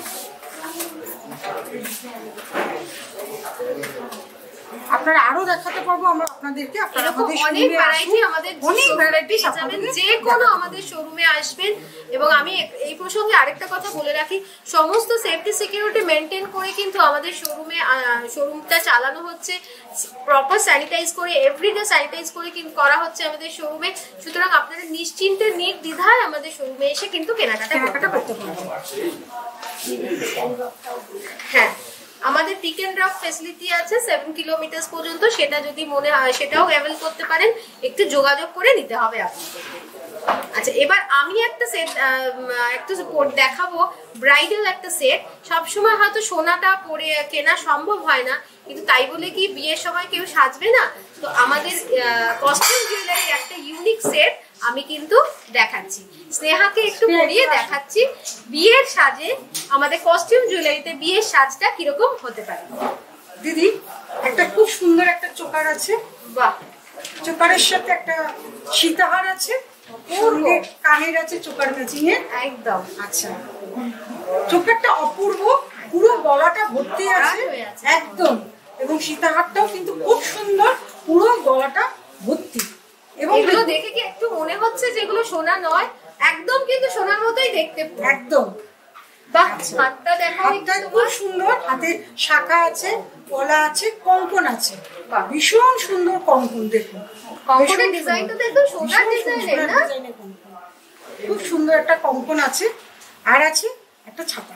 [SPEAKER 2] আপনারা আরো দেখাতে পারবো আমরা আপনাদেরকে। আপনারা
[SPEAKER 1] এরকম
[SPEAKER 2] আমাদের
[SPEAKER 1] অনেক
[SPEAKER 2] শোরুমে
[SPEAKER 1] ভ্যারাইটি
[SPEAKER 2] আসুন,
[SPEAKER 1] আমাদের
[SPEAKER 2] অনেক ভ্যারাইটি
[SPEAKER 1] যে কোনো আমাদের শোরুমে আসবেন। এবং আমি এই প্রসঙ্গে আরেকটা কথা বলে রাখি, সমস্ত সেফটি সিকিউরিটি মেনটেন করে কিন্তু আমাদের শোরুমটা চালানো হচ্ছে, প্রপার স্যানিটাইজ করে, এভরিডে স্যানিটাইজ করে কিন্তু করা হচ্ছে আমাদের শোরুমে। সুতরাং আপনারা নিশ্চিন্তে নির্দ্বিধায় আমাদের শোরুমে এসে কিন্তু কেনাকাটা করতে পারবেন। হ্যাঁ, আমাদের পিক এন্ড ড্রপ ফ্যাসিলিটি আছে 7 কিলোমিটার পর্যন্ত, সেটা যদি মনে হয় সেটাও অ্যাভেল করতে পারেন, একটু যোগাযোগ করে নিতে হবে আপনাদের। আচ্ছা, এবার আমি একটা সেট দেখাবো, ব্রাইডাল একটা সেট। সবসময় হয়তো সোনাটা পরে কেনা সম্ভব হয় না, কিন্তু তাই বলে কি বিয়ের সময় কেউ সাজবে না? তো আমাদের কস্টিউম জুয়েলারি একটা ইউনিক সেট আমি কিন্তু দেখাচ্ছি, স্নেহাকে একটু পরিয়ে দেখাচ্ছি বিয়ের সাজে আমাদের কস্টিউম জুয়েলারিতে বিয়ের সাজটা কিরকম হতে পারে।
[SPEAKER 2] দিদি একটা খুব সুন্দর একটা চোকার আছে,
[SPEAKER 1] বাহ,
[SPEAKER 2] চোকারের সাথে একটা সীতাহার আছে, সঙ্গে কানের আছে চোকার ম্যাচিং এর
[SPEAKER 1] একদম।
[SPEAKER 2] আচ্ছা, চোকারটা অপূর্ব, পুরো গলাটা ভর্তি আছে একদম, এবং সীতাহারটাও কিন্তু খুব সুন্দর, পুরো গলাটা ভর্তি। এবং
[SPEAKER 1] এগুলো দেখে কি একটু মনে হচ্ছে যেগুলো সোনা নয়, একদম কিন্তু সোনার মতোই দেখতে
[SPEAKER 2] একদম।
[SPEAKER 1] বাহ, হাতটা দেখো,
[SPEAKER 2] হাতটা খুব সুন্দর, হাতে শাখা আছে, গলা আছে, কঙ্কন আছে, ভীষণ সুন্দর কঙ্কন। দেখুন
[SPEAKER 1] কঙ্কনের ডিজাইনটা দেখুন, সোনার ডিজাইনের না,
[SPEAKER 2] খুব সুন্দর একটা কঙ্কন আছে। আর আছে একটা ছাপা,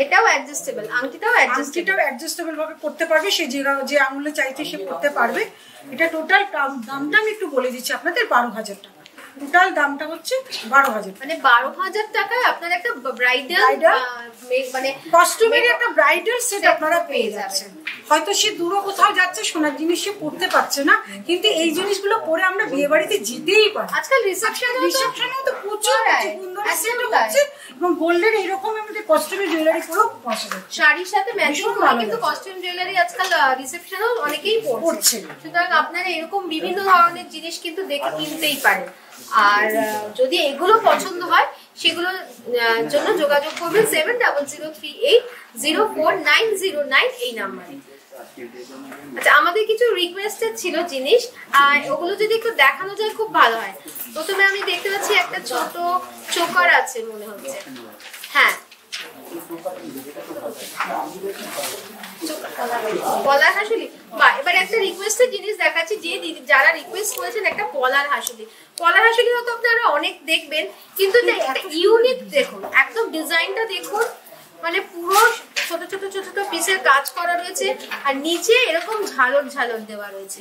[SPEAKER 1] এটাও অ্যাডজাস্টেবল, আংটিটাও
[SPEAKER 2] অ্যাডজাস্টেবল ভাবে করতে পারবে, সে যে আঙুলে চাইতে সে করতে পারবে। এটা টোটাল দামটা আমি একটু বলে দিচ্ছি আপনাদের, 12,000 টাকা। টোটাল দামটা হচ্ছে 12,000,
[SPEAKER 1] মানে 12,000 টাকায় আপনার একটা ব্রাইডাল মানে
[SPEAKER 2] কস্টিউমের একটা ব্রাইডাল সেট আপনারা পেয়ে যাচ্ছেন। হয়তো সে দূরে কোথাও যাচ্ছে, সোনার জিনিস সে পড়তে পারছে না, কিন্তু এই জিনিসগুলো পরে আমরা বিয়ে বাড়িতে যেতেই পারি।
[SPEAKER 1] আজকাল রিসেপশনেও
[SPEAKER 2] তো প্রচুর হচ্ছে, এবং গোল্ডের এইরকম আমাদের কস্টিউমের জুয়েলারি পুরো পছন্দ,
[SPEAKER 1] শাড়ির সাথে ম্যাচিং করে কিন্তু কস্টিউম জুয়েলারি আজকাল রিসেপশনেও অনেকেই পড়ছে। সুতরাং আপনারা এরকম বিভিন্ন ধরনের জিনিস কিন্তু দেখে কিনতেই পারেন। আর যদি এগুলো পছন্দ হয় সেগুলোর জন্য যোগাযোগ করবেন 7003804909 এই নাম্বারে। আচ্ছা, আমাদের কিছু রিকোয়েস্টেড ছিল জিনিস, আর ওগুলো যদি একটু দেখানো যায় খুব ভালো হয়। প্রথমে আমি দেখতে পাচ্ছি একটা ছোট চোকার আছে মনে হচ্ছে, হ্যাঁ পলার হাসুলি। বা এবার একটা রিকোয়েস্টের জিনিস দেখাচ্ছি, যে যারা রিকোয়েস্ট করেছেন একটা পলার হাসুলি। পলার হাসুলি হয়তো আপনারা অনেক দেখবেন, কিন্তু একটা ইউনিক দেখুন, একদম ডিজাইনটা দেখুন, মানে পুরো ছোট ছোট ছোট ছোট পিসের কাজ করা রয়েছে, আর নিচে এরকম ঝালর ঝালর দেওয়া রয়েছে।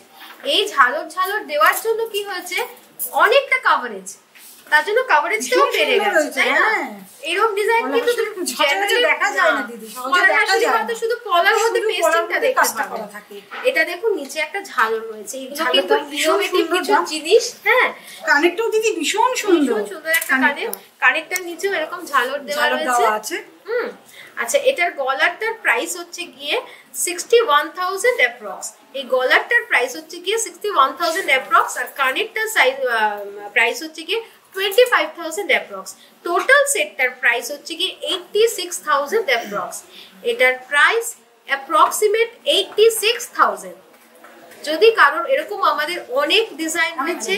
[SPEAKER 1] এই ঝালর ঝালর দেওয়ার জন্য কি হয়েছে, অনেকটা কভারেজ, তার জন্য কভারেজটাও বেড়ে গেছে, তাই না? এরকম ডিজাইন কিন্তু
[SPEAKER 2] দেখা যায় না দিদি,
[SPEAKER 1] হয়তো শুধু পলার মধ্যে পেস্টিংটা দেখতে পাবেন। এটা দেখুন নিচে একটা ঝালর রয়েছে, এগুলো কিন্তু ইনোভেটিভ কিছু জিনিস। হ্যাঁ,
[SPEAKER 2] কানেরটাও দিদি ভীষণ সুন্দর,
[SPEAKER 1] সুন্দর একটা কানের, কানেরটার নিচেও এরকম ঝালর দেওয়া রয়েছে। আচ্ছা, এটার গলারটার প্রাইস হচ্ছে গিয়ে 61,000 অ্যাপ্রক্স। এই গলারটার প্রাইস হচ্ছে গিয়ে 61,000 অ্যাপ্রক্স, আর কানেরটার সাইজ প্রাইস হচ্ছে গিয়ে 25,000 অ্যাপ্রক্স। টোটাল সেটটার প্রাইস হচ্ছে গিয়ে 86,000 অ্যাপ্রক্স। এটার প্রাইস অ্যাপ্রক্সিমেট 86,000। যদি কারোর এরকম আমাদের অনেক ডিজাইন রয়েছে,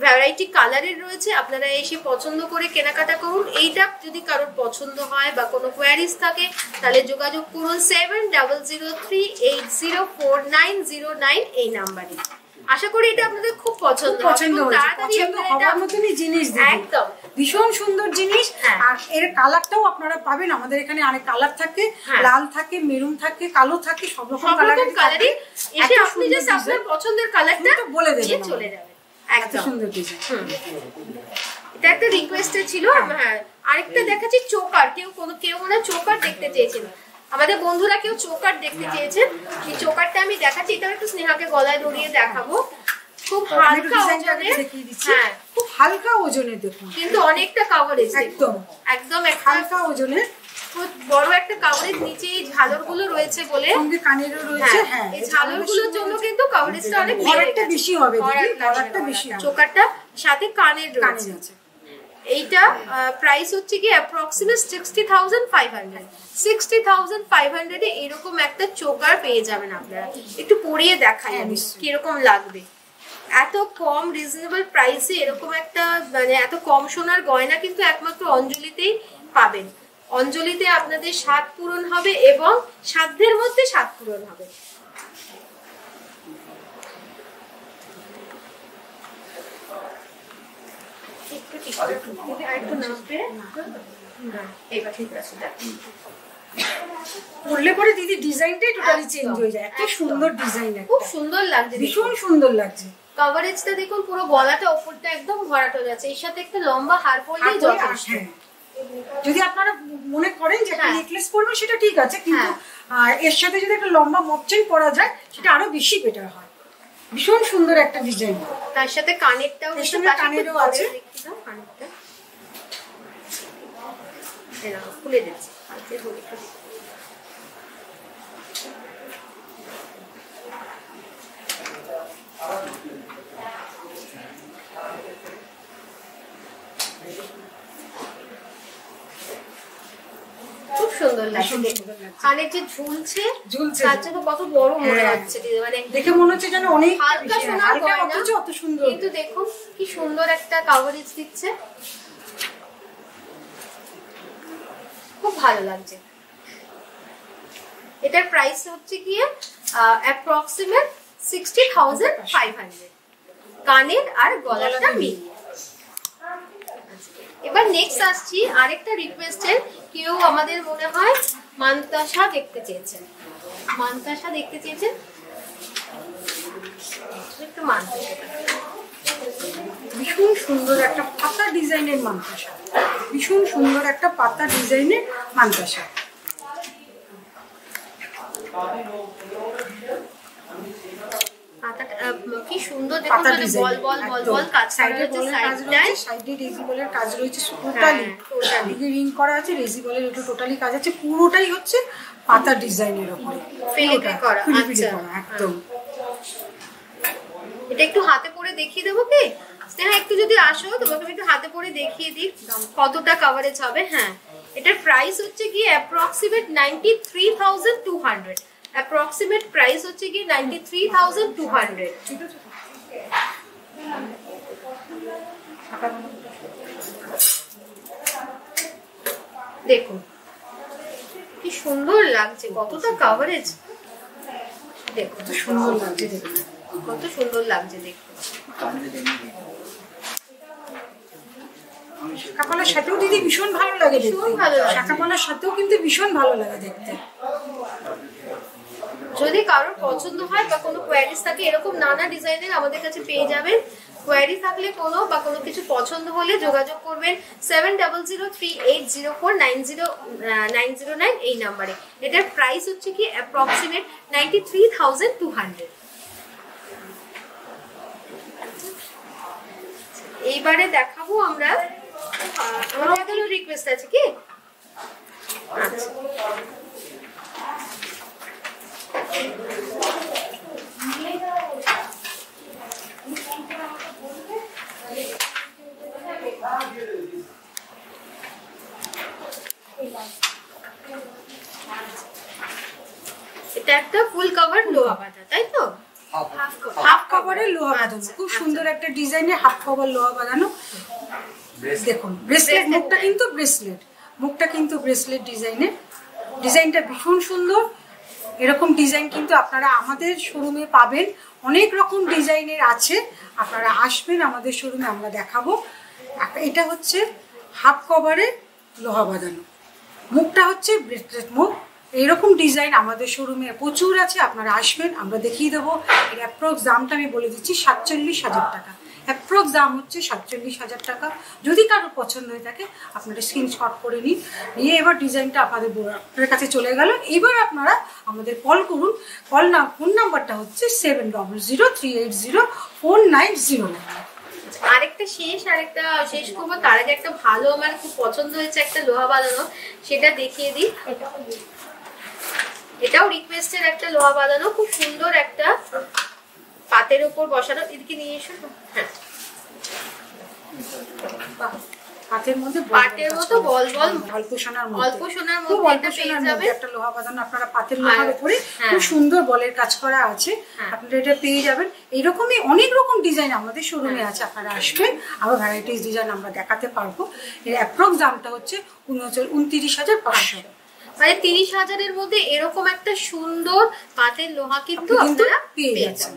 [SPEAKER 1] ভ্যারাইটি কালারের রয়েছে, আপনারা এসে পছন্দ করে কেনাকাটা করুন। এইটা যদি কারোর পছন্দ হয় বা কোনো কোয়ারিজ থাকে তাহলে যোগাযোগ করুন 7003804909 এই নাম্বারে। আশা করি এটা আপনাদের খুব পছন্দ
[SPEAKER 2] জিনিস, একদম ভীষণ সুন্দর জিনিস। আর এর কালারটাও আপনারা পাবেন আমাদের এখানে, অনেক কালার থাকে, লাল থাকে, মেরুন থাকে, কালো থাকে, সব রকম
[SPEAKER 1] কালারই। এসে আপনি জাস্ট আপনার পছন্দের কালারটা
[SPEAKER 2] বলে দেবেন,
[SPEAKER 1] চলে যাবে।
[SPEAKER 2] একদম সুন্দর ডিজাইন।
[SPEAKER 1] এটা একটা রিকোয়েস্টে ছিল। হ্যাঁ, আরেকটা দেখাচ্ছি চোকার। কেউ মনে চোকার দেখতে চেয়েছিল, আমাদের বন্ধুরা কেউ চোকার দেখতে চেয়েছেন। এই চোকারটা আমি দেখাচ্ছি, এটা একটু স্নেহাকে গলায় ধরিয়ে দেখাবো। খুব হালকা ওজনের,
[SPEAKER 2] হ্যাঁ খুব হালকা ওজনের, দেখুন
[SPEAKER 1] কিন্তু অনেকটা কভারেজ,
[SPEAKER 2] একদম
[SPEAKER 1] একদম
[SPEAKER 2] হালকা ওজনের,
[SPEAKER 1] বড় একটা কভারেজ। নিচে এই ঝালর গুলো রয়েছে বলে,
[SPEAKER 2] সঙ্গে কানেরও রয়েছে। হ্যাঁ,
[SPEAKER 1] এই ঝালর গুলোর জন্য কিন্তু কভারেজটা অনেক
[SPEAKER 2] বেশি হবে, বেশি হবে,
[SPEAKER 1] চোকারটা সাথে কানের রয়েছে। এইটা প্রাইস হচ্ছে কি অ্যাপ্রক্সিমেট 60,500 60,500 এ এরকম একটা চোকার পেয়ে যাবেন আপনারা। একটু পরিয়ে দেখাই আমি কিরকম লাগবে। এত কম রিজনেবল প্রাইসে এরকম একটা মানে এত কম সোনার গয়না কিন্তু একমাত্র অঞ্জলিতেই পাবেন। অঞ্জলিতে আপনাদের স্বাদ পূরণ হবে এবং সাধ্যের মধ্যে স্বাদ পূরণ হবে।
[SPEAKER 2] পরলে পরে দিদি ডিজাইনটাই টোটালি চেঞ্জ হয়ে যায়। এত সুন্দর ডিজাইন,
[SPEAKER 1] খুব সুন্দর লাগছে,
[SPEAKER 2] ভীষণ সুন্দর লাগছে।
[SPEAKER 1] কভারেজটা দেখুন, পুরো গলাটা ওপরটা একদম ভরাট যাচ্ছে, এর সাথে একটা লম্বা হার পরলেই যথেষ্ট।
[SPEAKER 2] যদি আপনারা মনে করেন যে একটা নেকলেস পরবেন সেটা ঠিক আছে, কিন্তু এর সাথে যদি একটা লম্বা মপচেন পরা যায় সেটা আরো বেশি বেটার হয়। ভীষণ সুন্দর একটা ডিজাইন।
[SPEAKER 1] তার সাথে কানেরটাও
[SPEAKER 2] কানেরও আছে,
[SPEAKER 1] কানেরটা খুলে দিচ্ছি। খুব সুন্দর লাগছে, কানে যে ঝুলছে তার জন্য কত বড় মনে হচ্ছে, মানে
[SPEAKER 2] দেখে মনে হচ্ছে যেন অনেক
[SPEAKER 1] হালকা সোনার গয়না,
[SPEAKER 2] অত সুন্দর।
[SPEAKER 1] কিন্তু দেখুন কি সুন্দর একটা কভারেজ দিচ্ছে, খুব ভালো লাগছে। এটার প্রাইস হচ্ছে গিয়ে অ্যাপ্রক্সিমেট 60,500 কানের আর গলাটা মিলিয়ে। এবার নেক্সট আসছি আরেকটা রিকোয়েস্টের, কেউ আমাদের মনে হয় মানতাসা দেখতে চেয়েছেন, মানতাসা দেখতে চেয়েছেন, একটু মানতাসা।
[SPEAKER 2] ভীষণ সুন্দর একটা পাতা ডিজাইনের মানতাসা, ভীষণ সুন্দর একটা পাতা ডিজাইনের মানতাসা।
[SPEAKER 1] কি সুন্দর দেখুন, মানে বল বল বল বল কাজ, সাইডে
[SPEAKER 2] সাইডে রেজিবলের কাজ রয়েছে, টোটালি এদিকে রিং করা আছে, রেজিবলের একটু টোটালি কাজ আছে, পুরোটাই হচ্ছে পাতা ডিজাইনের উপরে
[SPEAKER 1] ফিলিগ্রি করা। আচ্ছা,
[SPEAKER 2] একদম।
[SPEAKER 1] এটা একটু হাতে পরে দেখিয়ে দেবো কি? হ্যাঁ, একটু যদি আসো তোমাকে আমি একটু হাতে পরে দেখিয়ে দিই কতটা কভারেজ হবে। হ্যাঁ, এটার প্রাইস হচ্ছে কি অ্যাপ্রক্সিমেট 93,200, অ্যাপ্রক্সিমেট প্রাইস হচ্ছে কি 93,200। দেখুন কি সুন্দর লাগছে, কতটা কভারেজ, দেখুন
[SPEAKER 2] সুন্দর লাগছে, দেখুন
[SPEAKER 1] কত সুন্দর লাগছে দেখুন।
[SPEAKER 2] শাঁখাপালার সাথেও দিদি ভীষণ ভালো লাগে দেখতে, শাঁখাপালার সাথেও কিন্তু ভীষণ ভালো লাগে দেখতে।
[SPEAKER 1] যদি কারোর পছন্দ হয় বা কোনো কোয়ারিজ থাকে, এরকম নানা ডিজাইনের আমাদের কাছে পেয়ে যাবেন। কোয়ারি থাকলে কোনো বা কোনো কিছু পছন্দ হলে যোগাযোগ করবেন 700380490909 এই নাম্বারে। এটার প্রাইস হচ্ছে কি অ্যাপ্রক্সিমেট 93,200। এইবারে দেখাবো আমরা, আমার কোনো রিকোয়েস্ট আছে কি? আচ্ছা, এটা একটা ফুল কভার লোহা বাঁধা, তাই তো?
[SPEAKER 2] হাফ কভারের লোহা বাঁধানো, খুব সুন্দর একটা ডিজাইনের হাফ কভার লোহা বাঁধানো। দেখুন ব্রেসলেট, মুখটা কিন্তু ব্রেসলেট, মুখটা কিন্তু ব্রেসলেট ডিজাইনের। ডিজাইনটা ভীষণ সুন্দর। এরকম ডিজাইন কিন্তু আপনারা আমাদের শোরুমে পাবেন, অনেক রকম ডিজাইনের আছে, আপনারা আসবেন আমাদের শোরুমে, আমরা দেখাবো। এটা হচ্ছে হাফ কভারে লোহা বাঁধানো, মুখটা হচ্ছে ব্রেসলেট মুখ। এইরকম ডিজাইন আমাদের শোরুমে প্রচুর আছে, আপনারা আসবেন, আমরা দেখিয়ে দেবো। এর অ্যাপ্রক্স দামটা আমি বলে দিচ্ছি 47,000 টাকা। অ্যাপ্রক্স দাম হচ্ছে 47,000 টাকা। যদি কারোর পছন্দ হয়ে থাকে আপনারা স্ক্রিনশট করে নিন, নিয়ে এবার ডিজাইনটা আপনাদের কাছে চলে গেল। এবার আপনারা আমাদের কল করুন, ফোন নাম্বারটা হচ্ছে 7003804909।
[SPEAKER 1] আরেকটা শেষ করবো, তার আগে একটা ভালো আমার খুব পছন্দ হয়েছে একটা লোহা বাঁধানো, সেটা দেখিয়ে দিই। এটাও রিকোয়েস্টের একটা লোহা বাঁধানো, খুব সুন্দর একটা পাতের উপর বসানো। এদিকে নিয়ে এসো। হ্যাঁ,
[SPEAKER 2] পাতের মধ্যে
[SPEAKER 1] পাটের মতো বল বল
[SPEAKER 2] অল্প সোনার
[SPEAKER 1] অল্প সোনার
[SPEAKER 2] খুব
[SPEAKER 1] মধ্যে
[SPEAKER 2] অল্প
[SPEAKER 1] এটা পেয়ে
[SPEAKER 2] সোনার
[SPEAKER 1] যাবে।
[SPEAKER 2] মধ্যে একটা লোহা বাঁধানো আপনারা পাতের লোহার উপরে
[SPEAKER 1] হ্যাঁ।
[SPEAKER 2] খুব সুন্দর বলের কাজ করা আছে, আপনারা এটা পেয়ে যাবেন। এইরকমই অনেক রকম ডিজাইন আমাদের শোরুমে আছে, আপনারা আসবেন, আরো ভ্যারাইটিস ডিজাইন আমরা দেখাতে পারবো। এর অ্যাপ্রক্স দামটা হচ্ছে 29,500।
[SPEAKER 1] মানে 30,000-এর মধ্যে এরকম একটা সুন্দর পাতের লোহা কিন্তু আপনারা
[SPEAKER 2] পেয়ে যাচ্ছেন।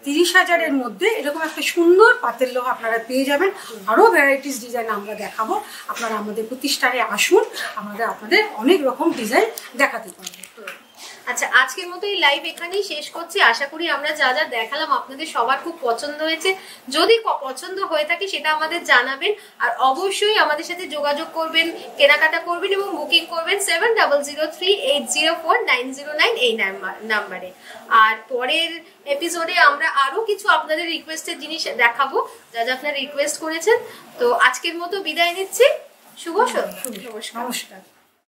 [SPEAKER 2] 30,000-এর মধ্যে এরকম একটা সুন্দর পাতের লোহা আপনারা পেয়ে যাবেন। আরো ভ্যারাইটিস ডিজাইন আমরা দেখাবো, আপনারা আমাদের প্রতিষ্ঠানে আসুন, আপনাদের অনেক রকম ডিজাইন দেখাতে পারবো।
[SPEAKER 1] আচ্ছা, আজকের মতো এই লাইভ এখানেই শেষ করছি। আশা করি আমরা যা যা দেখালাম আপনাদের সবার খুব পছন্দ হয়েছে। যদি পছন্দ হয়ে থাকে সেটা আমাদের জানাবেন, আর অবশ্যই আমাদের সাথে যোগাযোগ করবেন, কেনাকাটা করবেন এবং বুকিং করবেন 7003804909 এই নাম্বারে। আর পরের এপিসোডে আমরা আরো কিছু আপনাদের রিকোয়েস্টের জিনিস দেখাবো, যা যা আপনারা রিকোয়েস্ট করেছেন। তো আজকের মতো বিদায় নিচ্ছি। শুভ সন্ধ্যা।
[SPEAKER 2] নমস্কার।